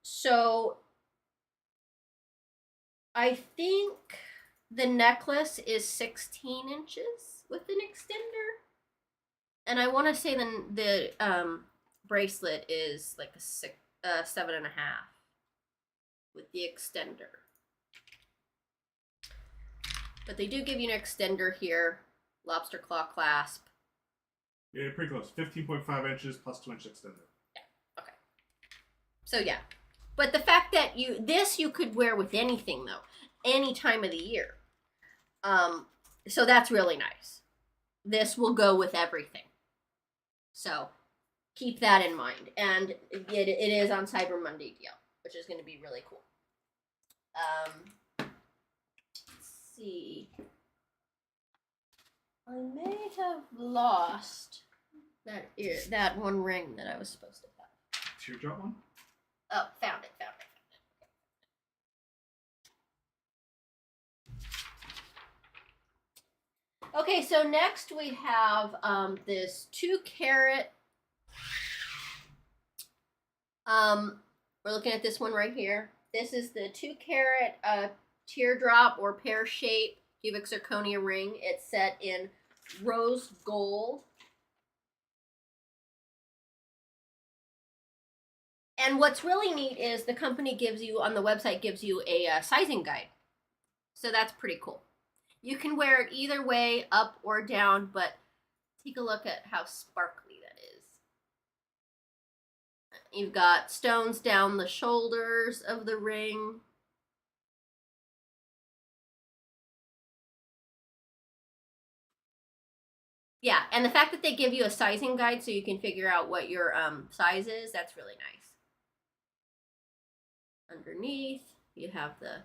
B: so I think the necklace is 16 inches with an extender. And I want to say the bracelet is like a 7.5 with the extender. But they do give you an extender here, lobster claw clasp.
A: Yeah, you're pretty close. 15.5 inches plus 2-inch extender.
B: Yeah, okay. So yeah. But the fact that this you could wear with anything though, any time of the year. So that's really nice. This will go with everything. So keep that in mind. And it is on Cyber Monday deal, which is going to be really cool. Let's see. I may have lost that one ring that I was supposed to have.
A: Teardrop one?
B: Oh, found it. Okay, so next we have this 2-carat. We're looking at this one right here. This is the 2-carat teardrop or pear shape cubic zirconia ring. It's set in rose gold. And what's really neat is the company gives you, on the website, gives you a sizing guide. So that's pretty cool. You can wear it either way, up or down, but take a look at how sparkly that is. You've got stones down the shoulders of the ring. Yeah, and the fact that they give you a sizing guide so you can figure out what your size is, that's really nice. Underneath, you have the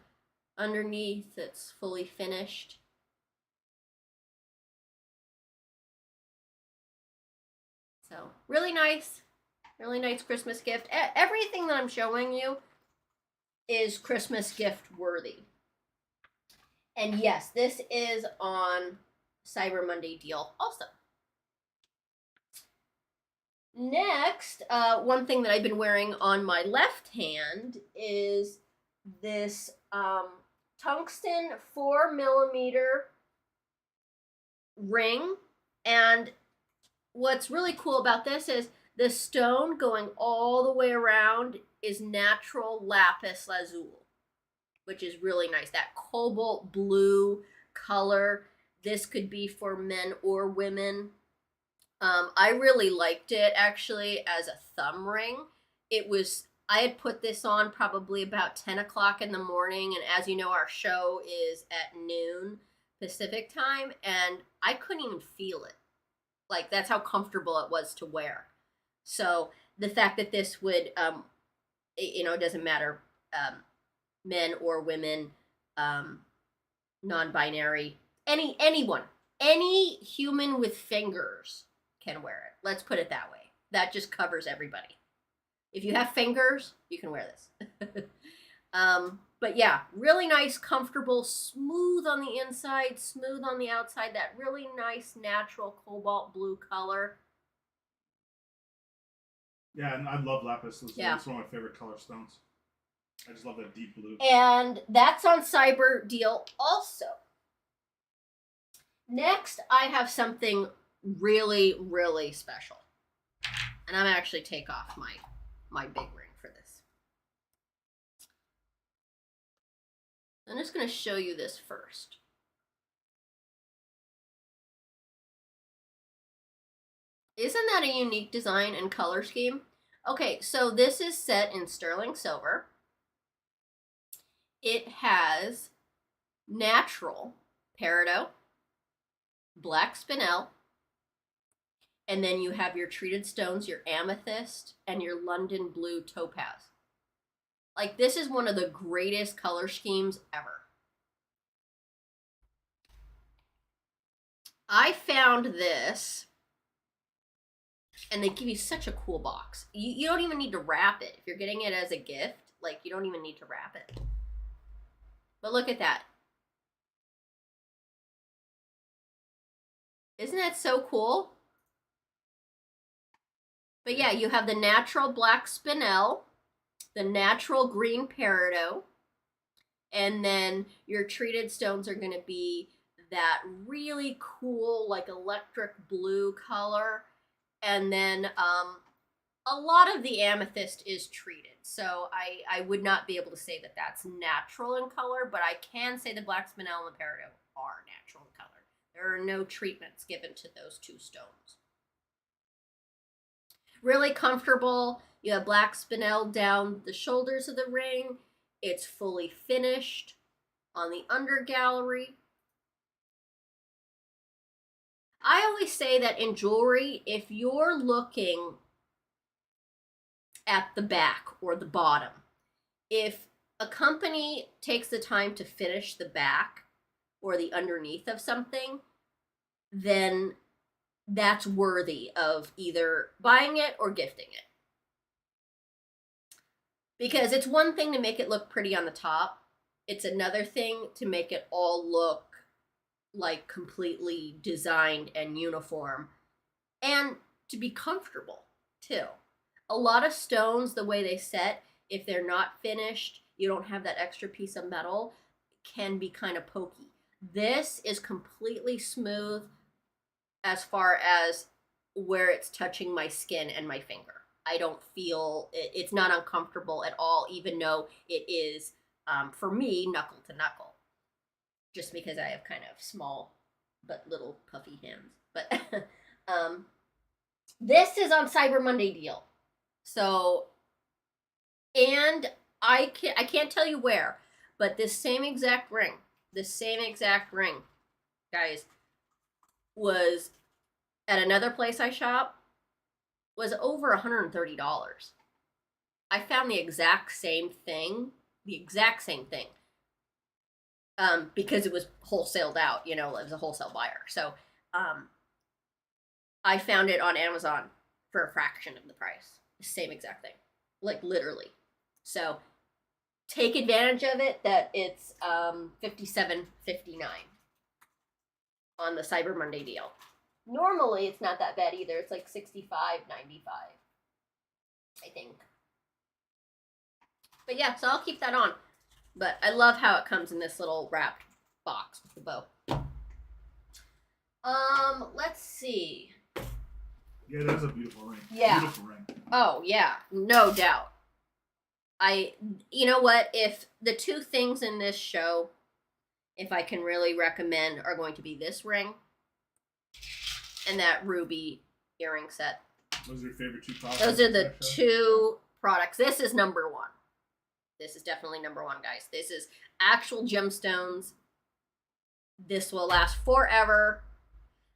B: underneath that's fully finished. So, really nice Christmas gift. Everything that I'm showing you is Christmas gift worthy. And yes, this is on Cyber Monday deal also. Next, one thing that I've been wearing on my left hand is this tungsten 4mm ring. And what's really cool about this is the stone going all the way around is natural lapis lazuli, which is really nice. That cobalt blue color. This could be for men or women. I really liked it actually as a thumb ring. I had put this on probably about 10 o'clock in the morning, and as you know, our show is at noon Pacific time, and I couldn't even feel it. Like, that's how comfortable it was to wear. So the fact that this would, it doesn't matter, men or women, non-binary, anyone, any human with fingers can wear it. Let's put it that way. That just covers everybody. If you have fingers, you can wear this. But yeah, really nice, comfortable, smooth on the inside, smooth on the outside. That really nice, natural cobalt blue color.
A: Yeah, and I love lapis lazuli.
B: Yeah.
A: It's one of my favorite color stones. I just love that deep blue.
B: And that's on Cyber Deal also. Next, I have something really, really special. And I'm actually take off my big ring for this. I'm just going to show you this first. Isn't that a unique design and color scheme? Okay, so this is set in sterling silver. It has natural peridot, black spinel, and then you have your treated stones, your amethyst, and your London blue topaz. Like, this is one of the greatest color schemes ever. I found this, and they give you such a cool box. You don't even need to wrap it. If you're getting it as a gift, like, you don't even need to wrap it. But look at that. Isn't that so cool? But yeah, you have the natural black spinel, the natural green peridot, and then your treated stones are going to be that really cool, like, electric blue color. And then a lot of the amethyst is treated. So I would not be able to say that that's natural in color, but I can say the black spinel and the peridot are natural in color. There are no treatments given to those two stones. Really comfortable. You have black spinel down the shoulders of the ring. It's fully finished on the under gallery. I always say that in jewelry, if you're looking at the back or the bottom, if a company takes the time to finish the back or the underneath of something, then that's worthy of either buying it or gifting it. Because it's one thing to make it look pretty on the top. It's another thing to make it all look like completely designed and uniform, and to be comfortable too. A lot of stones, the way they set, if they're not finished, you don't have that extra piece of metal, can be kind of pokey. This is completely smooth as far as where it's touching my skin and my finger. I don't feel it's not uncomfortable at all, even though it is, for me, knuckle to knuckle. Just because I have kind of small but little puffy hands. But this is on Cyber Monday deal. So, and I can't tell you where, but this same exact ring, guys, was at another place I shop, was over $130. I found the exact same thing, because it was wholesaled out, it was a wholesale buyer. So I found it on Amazon for a fraction of the price. The same exact thing. Like, literally. So take advantage of it, that it's $57.59 on the Cyber Monday deal. Normally, it's not that bad either. It's like $65.95, I think. But yeah, so I'll keep that on. But I love how it comes in this little wrapped box with the bow. Let's see.
A: Yeah, that's a beautiful ring.
B: Yeah.
A: Beautiful ring.
B: Oh, yeah, no doubt. You know what? If the two things in this show, if I can really recommend, are going to be this ring and that ruby earring set.
A: Those are your favorite two products?
B: Those are the two products. This is number one. This is definitely number one, guys. This is actual gemstones. This will last forever.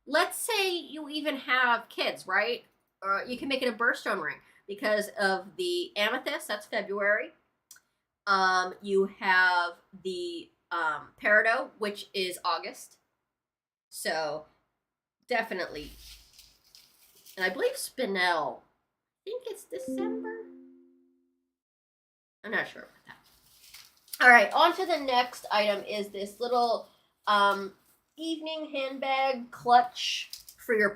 B: Let's say you even have kids, right? Or you can make it a birthstone ring because of the amethyst. That's February. You have the peridot, which is August. So definitely. And I believe spinel, I think it's December. I'm not sure about that. All right, on to the next item is this little evening handbag clutch for your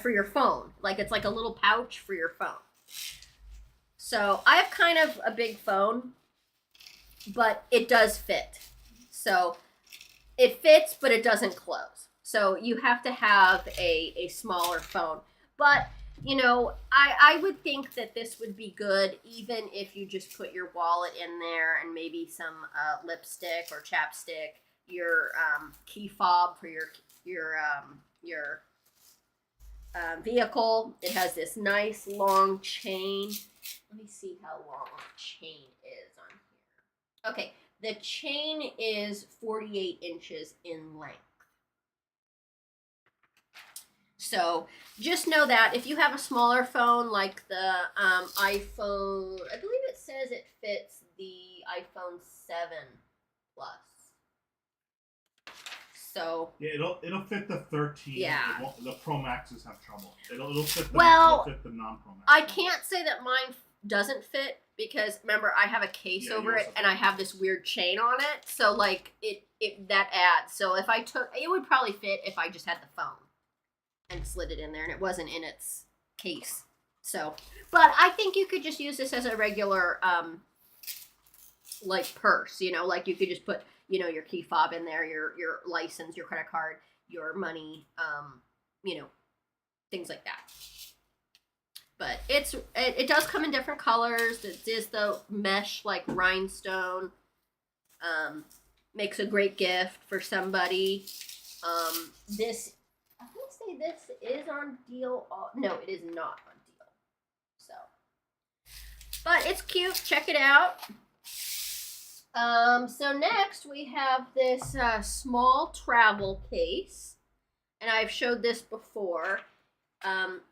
B: for your phone. Like it's like a little pouch for your phone. So I have kind of a big phone, but it does fit. So it fits, but it doesn't close. So you have to have a smaller phone. But you know, I would think that this would be good even if you just put your wallet in there and maybe some lipstick or chapstick, your key fob for your vehicle. It has this nice long chain. Let me see how long the chain is on here. Okay, the chain is 48 inches in length. So just know that if you have a smaller phone like the iPhone, I believe it says it fits the iPhone 7 Plus. So
A: yeah, it'll fit the 13.
B: Yeah.
A: The Pro Maxes have trouble. It'll fit the
B: Well,
A: it'll fit the non-Pro Max.
B: I can't say that mine doesn't fit because remember I have a case
A: Yeah,
B: over
A: yours
B: it
A: does.
B: and I have this weird chain on it. So like it that adds. So if I took it would probably fit if I just had the phone and slid it in there and it wasn't in its case. So, but I think you could just use this as a regular like purse, you know, like you could just put, you know, your key fob in there, your license, your credit card, your money, you know, things like that. But it does come in different colors. It is the mesh like rhinestone. Makes a great gift for somebody. This I would say this is on deal. No, it is not on deal. So, but it's cute. Check it out. So next we have this small travel case, and I've showed this before.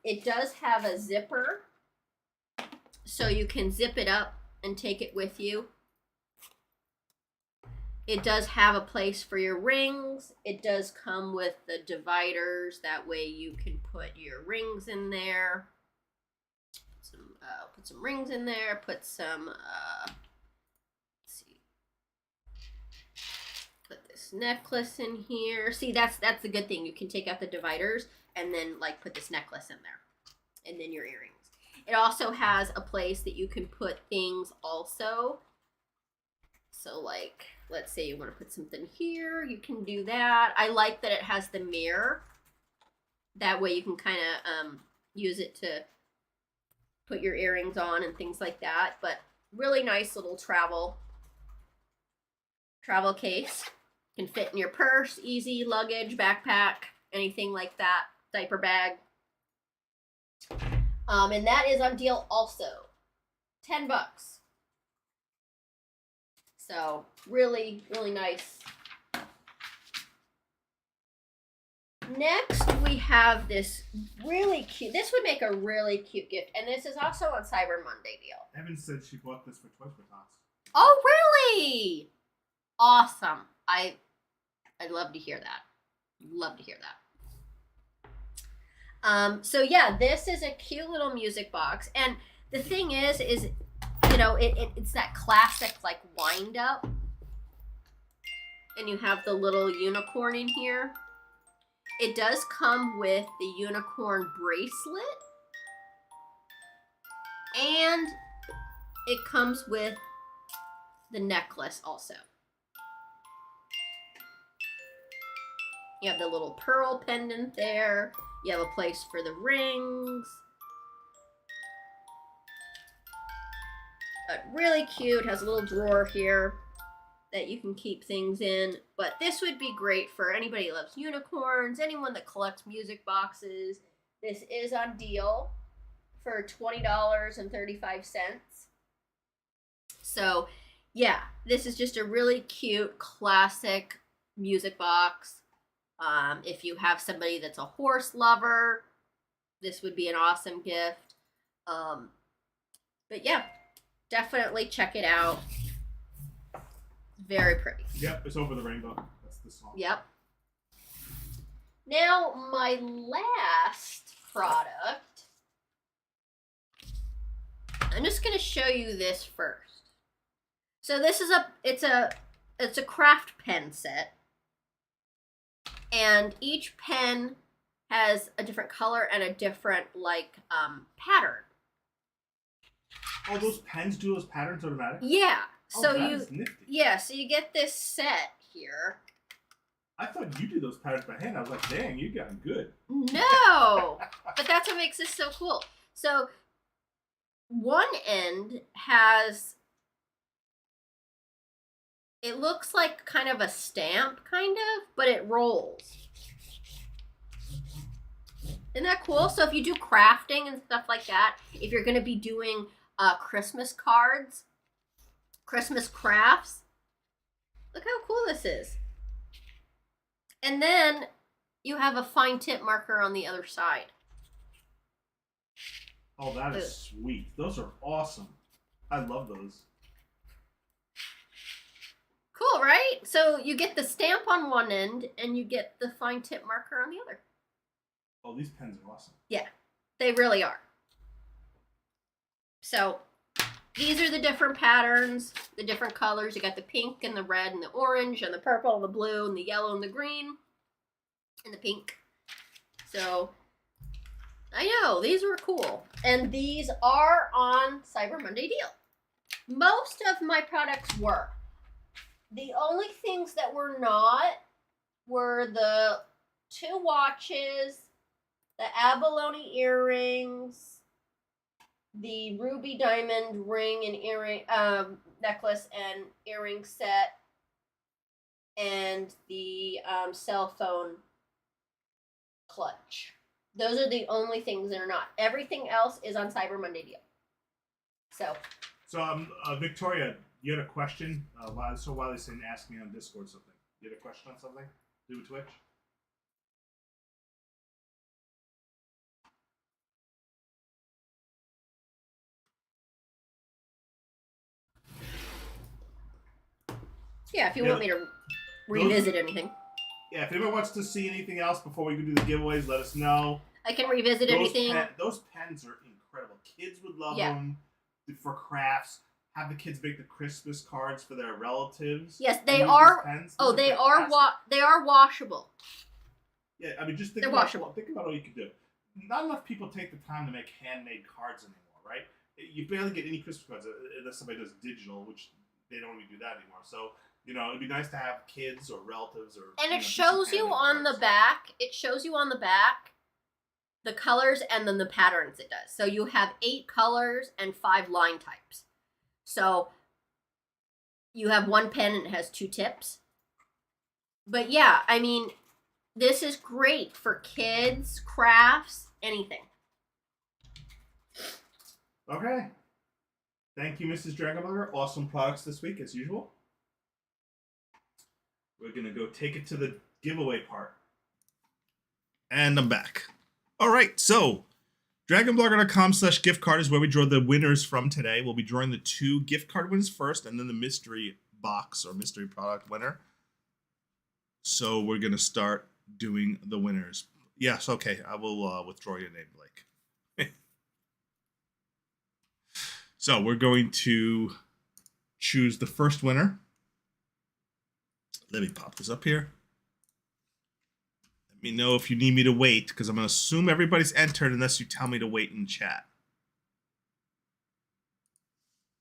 B: It does have a zipper, so you can zip it up and take it with you. It does have a place for your rings. It does come with the dividers. That way you can put your rings in there. Put some rings in there. Put some, let's see. Put this necklace in here. See, that's the good thing. You can take out the dividers and then like put this necklace in there. And then your earrings. It also has a place that you can put things also. So like, let's say you want to put something here, you can do that. I like that it has the mirror. That way you can kind of use it to put your earrings on and things like that. But really nice little travel case. Can fit in your purse, easy, luggage, backpack, anything like that. Diaper bag. And that is on deal also. $10. So really, really nice. Next, we have this really cute. This would make a really cute gift, and this is also on Cyber Monday deal.
A: Evan said she bought this for Toys for Tots.
B: Oh, really? Awesome. I'd love to hear that. Love to hear that. So yeah, this is a cute little music box, and the thing is you know, it's that classic like wind up, and you have the little unicorn in here. It does come with the unicorn bracelet. And it comes with the necklace also. You have the little pearl pendant there. You have a place for the rings. Really cute. Has a little drawer here that you can keep things in. But this would be great for anybody who loves unicorns, anyone that collects music boxes. This is on deal for $20.35. So, yeah, this is just a really cute, classic music box. If you have somebody that's a horse lover, this would be an awesome gift. But yeah, definitely check it out. Very pretty.
A: Yep, it's Over the Rainbow. That's the song.
B: Yep. Now, my last product, I'm just going to show you this first. So this is it's a craft pen set. And each pen has a different color and a different pattern.
A: Oh, those pens do those patterns automatically?
B: Yeah.
A: Oh,
B: So
A: that is nifty.
B: so you get this set here.
A: I thought you do those patterns by hand. I was like, dang, you got good.
B: No, but that's what makes this so cool. So one end has, it looks like kind of a stamp, but it rolls. Isn't that cool? So if you do crafting and stuff like that, if you're going to be doing Christmas cards, Christmas crafts, look how cool this is. And then you have a fine tip marker on the other side.
A: Oh, that is sweet. Those are awesome. I love those.
B: Cool, right? So you get the stamp on one end and you get the fine tip marker on the other.
A: Oh, these pens are awesome.
B: Yeah, they really are. So these are the different patterns, the different colors. You got the pink and the red and the orange and the purple and the blue and the yellow and the green and the pink. So I know, these were cool. And these are on Cyber Monday deal. Most of my products were. The only things that were not were the 2 watches, the abalone earrings, the ruby diamond ring and earring necklace and earring set, and the cell phone clutch. Those are the only things that are not. Everything else is on Cyber Monday deal. So
A: Victoria, you had a question? Wiley's saying ask me on Discord something. You had a question on something? Do with Twitch?
B: yeah, if you want me to revisit anything.
A: Yeah, if anyone wants to see anything else before we do the giveaways, let us know.
B: I can revisit anything.
A: Those pens are incredible. Kids would love
B: Yeah.
A: them for crafts. Have the kids make the Christmas cards for their relatives.
B: Yes,
A: and
B: they
A: use
B: are.
A: these pens.
B: Oh,
A: These
B: they are
A: fantastic.
B: they are washable.
A: Yeah, I mean, just think
B: They're
A: about,
B: washable.
A: Think about all you could do. Not enough people take the time to make handmade cards anymore, right? You barely get any Christmas cards unless somebody does digital, which they don't even do that anymore. So, it'd be nice to have kids or relatives or.
B: And it shows you on the back. It shows you on the back the colors and then the patterns it does. So you have 8 colors and 5 line types. So you have one pen and it has 2 tips. But yeah, I mean, this is great for kids, crafts, anything.
A: Okay. Thank you, Mrs. DragonBlogger. Awesome products this week, as usual. We're going to go take it to the giveaway part. And I'm back. All right, so DragonBlogger.com/gift card is where we draw the winners from today. We'll be drawing the 2 gift card winners first, and then the mystery box or mystery product winner. So we're going to start doing the winners. Yes, okay, I will withdraw your name, Blake. So we're going to choose the first winner. Let me pop this up here. Let me know if you need me to wait, because I'm going to assume everybody's entered unless you tell me to wait in chat.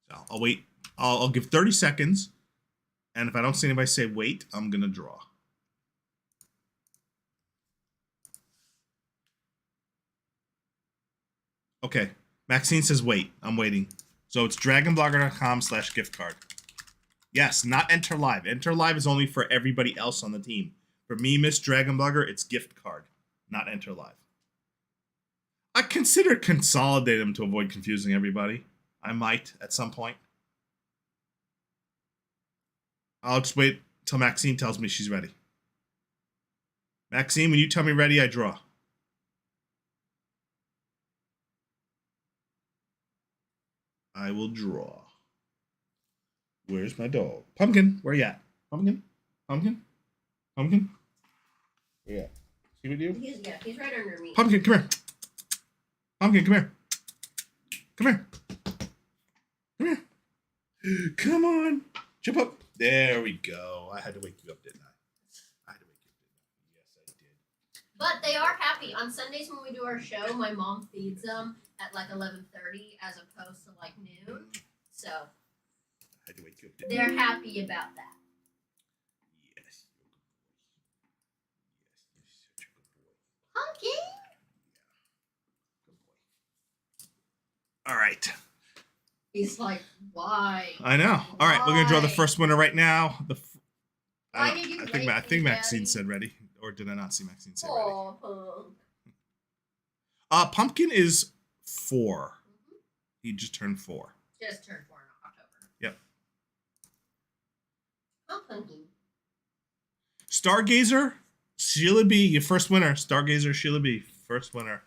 A: So I'll wait. I'll give 30 seconds. And if I don't see anybody say wait, I'm going to draw. Okay. Maxine says wait. I'm waiting. So it's dragonblogger.com/gift card. Yes, not enter live. Enter live is only for everybody else on the team. For me, Miss Dragonblogger, it's gift card, not enter live. I consider consolidate them to avoid confusing everybody. I might at some point. I'll just wait till Maxine tells me she's ready. Maxine, when you tell me ready, I draw. I will draw. Where's my dog? Pumpkin, where you at? Pumpkin? Pumpkin? Pumpkin? Where you at? See what you do?
B: He's right under me.
A: Pumpkin, come here. Pumpkin, come here. Come here. Come here. Come on. Jump up. There we go. I had to wake you up, didn't I? I had to wake you up, didn't I? Yes, I did.
B: But they are happy. On Sundays when we do our show, my mom feeds them at like 11:30 as opposed to like noon. So
A: I had to wake you up, didn't I?
B: they're happy about that.
A: Yes, you're a good boy. Yes, you're such a good boy.
B: Pumpkin.
A: Good boy. All right.
B: He's like, why?
A: I know. All right, we're gonna draw the
B: Why?
A: first winner right now.
B: Why did you
A: I
B: wait,
A: think Maxine
B: Daddy?
A: said ready, or did I not see Maxine say ready?
B: Oh, Punk.
A: Pumpkin is 4. He just turned 4.
B: Just turned 4 in October.
A: Yep.
B: Oh, Punky.
A: Stargazer, Sheila B, your first winner. Stargazer, Sheila B, first winner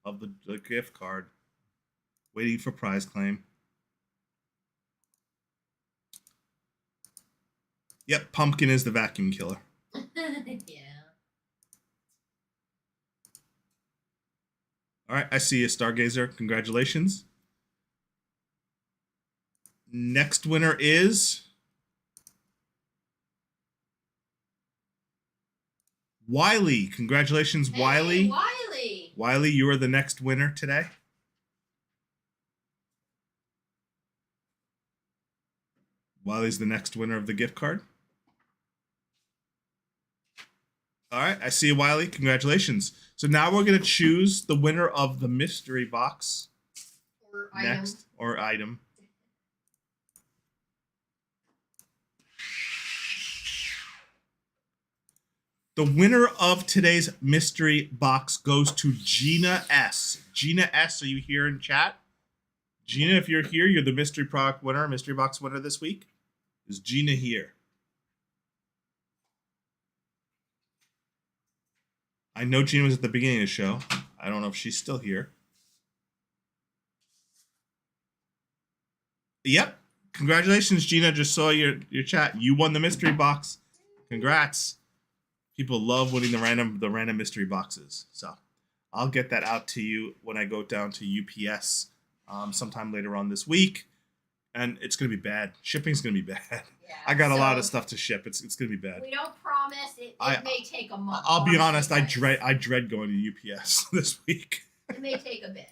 A: of the gift card. Waiting for prize claim. Yep, Pumpkin is the vacuum killer.
B: Yeah.
A: All right, I see you, Stargazer. Congratulations. Next winner is Wiley. Congratulations,
B: Hey,
A: Wiley.
B: Wiley.
A: Wiley, you are the next winner today. Wiley's the next winner of the gift card. All right, I see you, Wiley. Congratulations. So now we're going to choose the winner of the mystery box
B: Or
A: next,
B: item.
A: or item. The winner of today's mystery box goes to Gina S. Gina S, are you here in chat? Gina, if you're here, you're the mystery product winner, mystery box winner this week. Is Gina here? I know Gina was at the beginning of the show. I don't know if she's still here. Yep. Congratulations, Gina. Just saw your chat. You won the mystery box. Congrats. People love winning the random mystery boxes. So I'll get that out to you when I go down to UPS sometime later on this week. And it's going to be bad. Shipping's going to be bad.
B: Yeah,
A: I got a lot
B: so
A: of stuff to ship. It's going to be bad.
B: We don't promise. It may take a month.
A: I'll be honest. I
B: honestly,
A: dread going to UPS this week.
B: It may take a bit.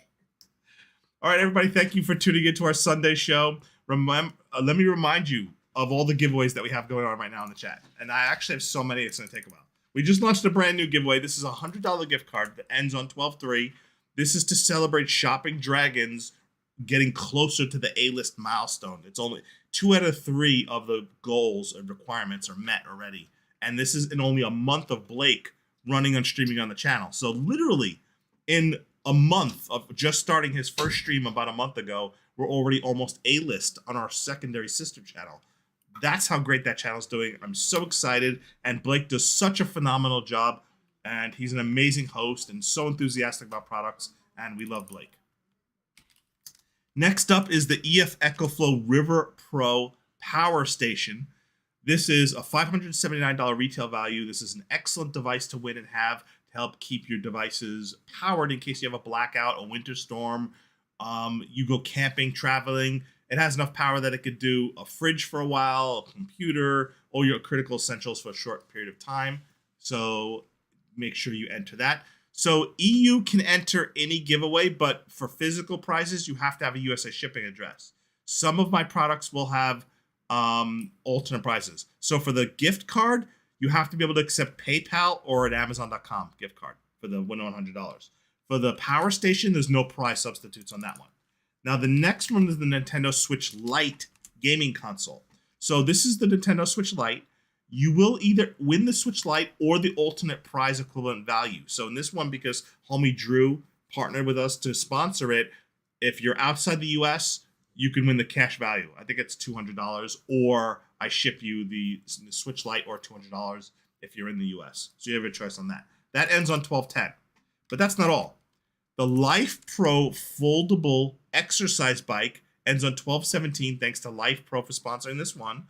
A: All right, everybody. Thank you for tuning into our Sunday show. Let me remind you of all the giveaways that we have going on right now in the chat. And I actually have so many, it's going to take a while. We just launched a brand new giveaway. This is a $100 gift card that ends on 12/3. This is to celebrate Shopping Dragons getting closer to the A-list milestone. It's only 2 out of 3 of the goals and requirements are met already. And this is in only a month of Blake running and streaming on the channel. So literally in a month of just starting his first stream about a month ago, we're already almost A-list on our secondary sister channel. That's how great that channel's doing. I'm so excited. And Blake does such a phenomenal job. And he's an amazing host and so enthusiastic about products. And we love Blake. Next up is the EF EcoFlow River Pro Power Station. This is a $579 retail value. This is an excellent device to win and have to help keep your devices powered in case you have a blackout, a winter storm, you go camping, traveling. It has enough power that it could do a fridge for a while, a computer, all your critical essentials for a short period of time. So make sure you enter that. So EU can enter any giveaway, but for physical prizes, you have to have a USA shipping address. Some of my products will have alternate prizes. So for the gift card, you have to be able to accept PayPal or an Amazon.com gift card for the $100. For the Power Station, there's no prize substitutes on that one. Now, the next one is the Nintendo Switch Lite gaming console. So this is the Nintendo Switch Lite. You will either win the Switch Lite or the alternate prize equivalent value. So in this one, because homie Drew partnered with us to sponsor it, if you're outside the US, you can win the cash value. I think it's $200, or I ship you the Switch Lite, or $200 if you're in the US. So you have a choice on that. That ends on 12/10. But that's not all. The Life Pro foldable exercise bike ends on 12/17, thanks to Life Pro for sponsoring this one.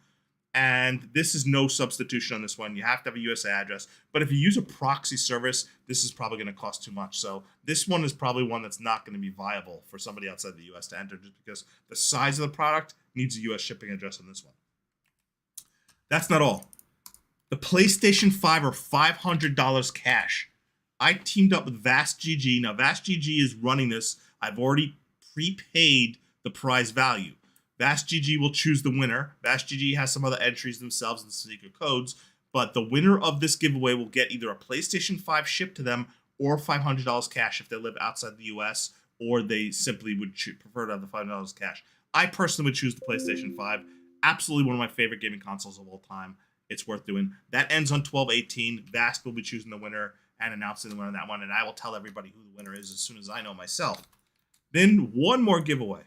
A: And this is no substitution on this one. You have to have a USA address. But if you use a proxy service, this is probably going to cost too much. So this one is probably one that's not going to be viable for somebody outside the US to enter, just because the size of the product needs a US shipping address on this one. That's not all. The PlayStation 5 are $500 cash. I teamed up with VastGG. Now, VastGG is running this. I've already prepaid the prize value. VastGG will choose the winner. VastGG has some other entries themselves and secret codes, but the winner of this giveaway will get either a PlayStation 5 shipped to them or $500 cash if they live outside the US, or they simply would prefer to have the $500 cash. I personally would choose the PlayStation 5. Absolutely one of my favorite gaming consoles of all time. It's worth doing. That ends on 12/18. Vast will be choosing the winner and announcing the winner of that one, and I will tell everybody who the winner is as soon as I know myself. Then one more giveaway.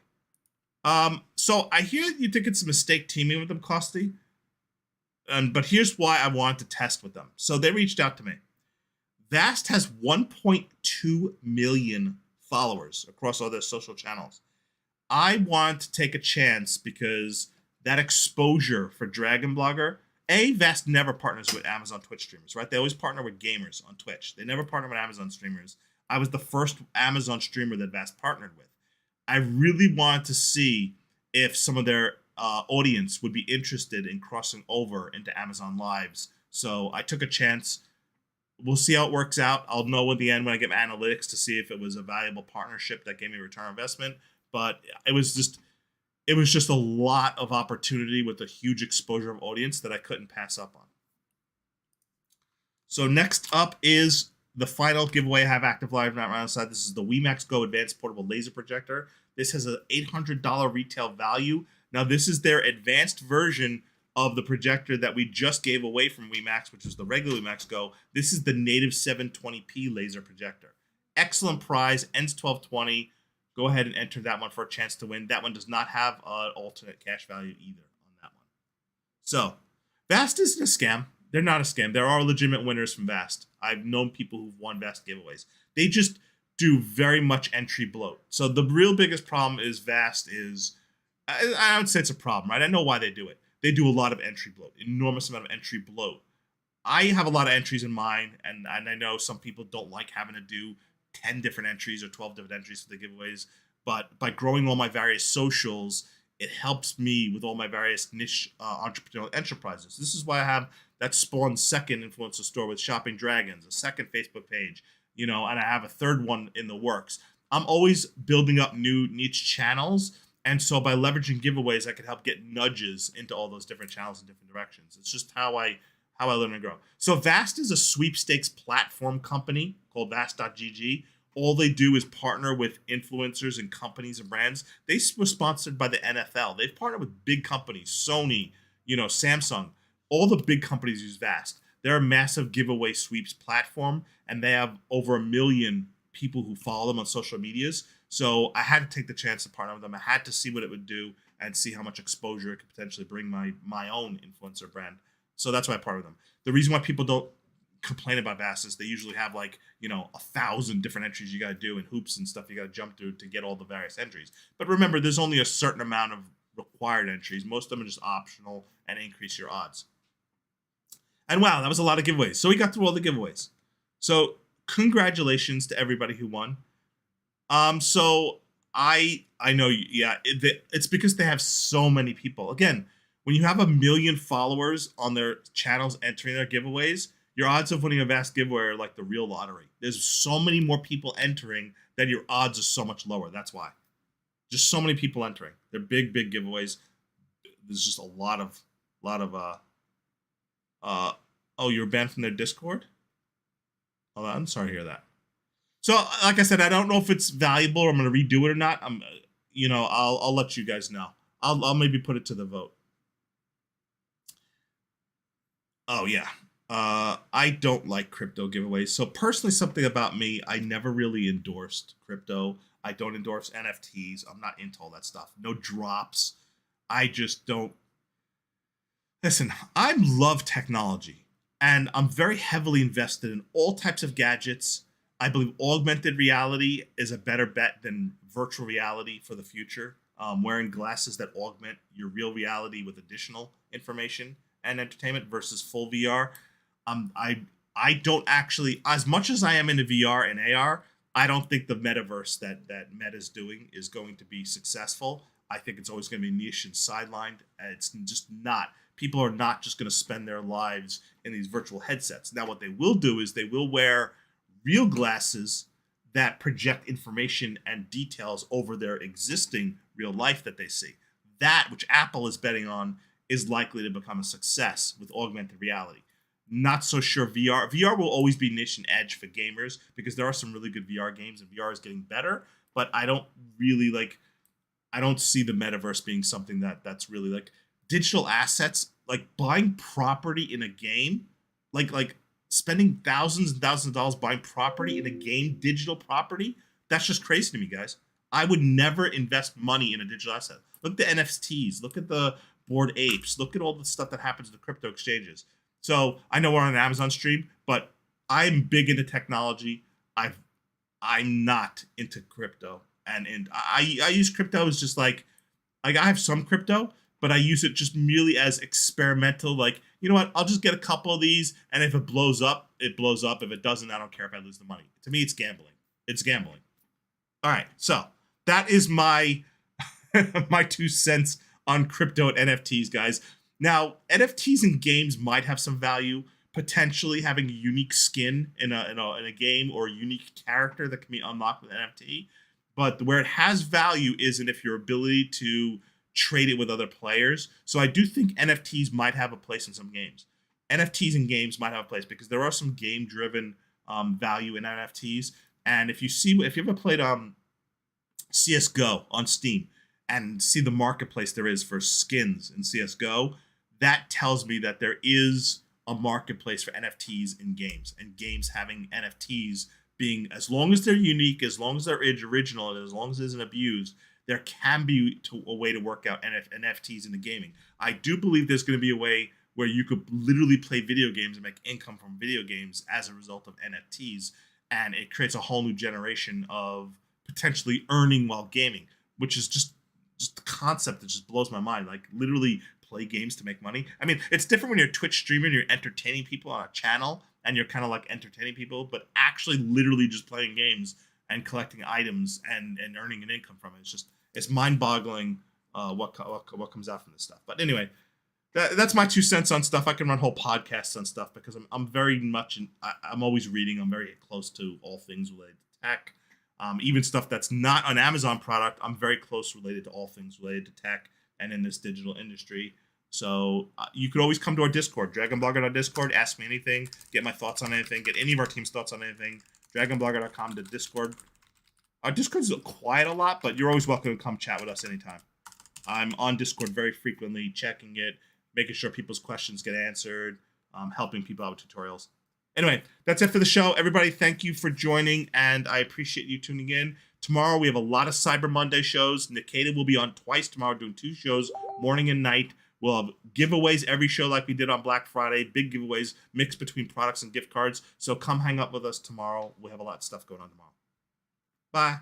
A: So I hear you think it's a mistake teaming with them, Costy. But here's why I want to test with them. So they reached out to me. Vast has 1.2 million followers across all their social channels. I want to take a chance because that exposure for DragonBlogger, Vast never partners with Amazon Twitch streamers, right? They always partner with gamers on Twitch. They never partner with Amazon streamers. I was the first Amazon streamer that Vast partnered with. I really want to see if some of their audience would be interested in crossing over into Amazon Lives. So I took a chance. We'll see how it works out. I'll know at the end when I get my analytics to see if it was a valuable partnership that gave me a return on investment. But it was just a lot of opportunity with a huge exposure of audience that I couldn't pass up on. So next up is the final giveaway I have active live right outside. This is the WeMax Go Advanced Portable Laser Projector. This has an $800 retail value. Now, this is their advanced version of the projector that we just gave away from WeMax, which is the regular WeMax Go. This is the native 720p laser projector. Excellent prize, ends 12/20. Go ahead and enter that one for a chance to win. That one does not have an alternate cash value either on that one. So, Vast isn't a scam. They're not a scam. There are legitimate winners from Vast. I've known people who've won Vast giveaways. They just do very much entry bloat. So the real biggest problem is Vast is, I would say it's a problem, right? I know why they do it. They do a lot of entry bloat, enormous amount of entry bloat. I have a lot of entries in mine, and I know some people don't like having to do 10 different entries or 12 different entries for the giveaways, but by growing all my various socials, it helps me with all my various niche entrepreneurial enterprises. This is why I have that spawned second influencer store with Shopping Dragons, a second Facebook page, and I have a third one in the works. I'm always building up new niche channels, and so by leveraging giveaways, I can help get nudges into all those different channels in different directions. It's just how I learn and grow. So Vast is a sweepstakes platform company called Vast.gg. All they do is partner with influencers and companies and brands. They were sponsored by the NFL. They've partnered with big companies, Sony, Samsung. All the big companies use Vast. They're a massive giveaway sweeps platform, and they have over 1 million people who follow them on social medias. So I had to take the chance to partner with them. I had to see what it would do and see how much exposure it could potentially bring my own influencer brand. So that's why I partnered with them. The reason why people don't complain about Vast is they usually have 1,000 different entries you got to do and hoops and stuff you got to jump through to get all the various entries. But remember, there's only a certain amount of required entries. Most of them are just optional and increase your odds. And wow, that was a lot of giveaways. So we got through all the giveaways. So congratulations to everybody who won. So I know, it's because they have so many people. Again, when you have 1 million followers on their channels entering their giveaways, Your odds of winning a vast giveaway are like the real lottery. There's so many more people entering that your odds are so much lower. That's why. Just so many people entering. They're big giveaways. There's just a lot of oh, you're banned from their Discord? Oh, I'm sorry to hear that. So, like I said, I don't know if it's valuable or I'm going to redo it or not. I'll let you guys know. I'll maybe put it to the vote. Oh, yeah. I don't like crypto giveaways. So personally, something about me, I never really endorsed crypto. I don't endorse NFTs. I'm not into all that stuff. No drops. I just don't. Listen, I love technology, and I'm very heavily invested in all types of gadgets. I believe augmented reality is a better bet than virtual reality for the future. Wearing glasses that augment your real reality with additional information and entertainment versus full VR. I don't actually, as much as I am into VR and AR, I don't think the metaverse that Meta's doing is going to be successful. I think it's always going to be niche and sidelined. And it's just not. People are not just going to spend their lives in these virtual headsets. Now, what they will do is they will wear real glasses that project information and details over their existing real life that they see. That, which Apple is betting on, is likely to become a success with augmented reality. Not so sure VR. VR will always be niche and edge for gamers because there are some really good VR games and VR is getting better, but I don't see the metaverse being something that's really like digital assets, like buying property in a game, like spending thousands and thousands of dollars buying property in a game, digital property. That's just crazy to me, guys. I would never invest money in a digital asset. Look at the NFTs, look at the Bored Apes, look at all the stuff that happens in the crypto exchanges. So I know we're on an Amazon stream, but I'm big into technology. I'm not into crypto, and I use crypto as just like I have some crypto, but I use it just merely as experimental. Like, you know what? I'll just get a couple of these, and if it blows up, it blows up. If it doesn't, I don't care if I lose the money. To me, it's gambling. It's gambling. All right, so that is my my 2 cents on crypto and NFTs, guys. Now, NFTs in games might have some value, potentially having a unique skin in a game or a unique character that can be unlocked with NFT. But where it has value is in if your ability to trade it with other players. So I do think NFTs might have a place in some games. NFTs in games might have a place because there are some game-driven value in NFTs. And if you ever played CSGO on Steam and see the marketplace there is for skins in CSGO, that tells me that there is a marketplace for NFTs in games, and games having NFTs being, as long as they're unique, as long as they're original, and as long as it isn't abused, there can be a way to work out NFTs in the gaming. I do believe there's going to be a way where you could literally play video games and make income from video games as a result of NFTs, and it creates a whole new generation of potentially earning while gaming, which is just the concept that just blows my mind. Like, literally play games to make money. I mean, it's different when you're a Twitch streamer and you're entertaining people on a channel and you're kind of like entertaining people, but actually literally just playing games and collecting items and earning an income from it. It's mind-boggling what comes out from this stuff. But anyway, that's my 2 cents on stuff. I can run whole podcasts on stuff because I'm very much I'm always reading. I'm very close to all things related to tech. Even stuff that's not an Amazon product, I'm very close related to all things related to tech and in this digital industry. So you could always come to our Discord, DragonBlogger.Discord, ask me anything, get my thoughts on anything, get any of our team's thoughts on anything, DragonBlogger.com to Discord. Our Discord's quiet a lot, but you're always welcome to come chat with us anytime. I'm on Discord very frequently, checking it, making sure people's questions get answered, helping people out with tutorials. Anyway, that's it for the show. Everybody, thank you for joining, and I appreciate you tuning in. Tomorrow, we have a lot of Cyber Monday shows. Nikita will be on twice tomorrow, doing 2 shows, morning and night. We'll have giveaways every show like we did on Black Friday, big giveaways mixed between products and gift cards. So come hang out with us tomorrow. We'll have a lot of stuff going on tomorrow. Bye.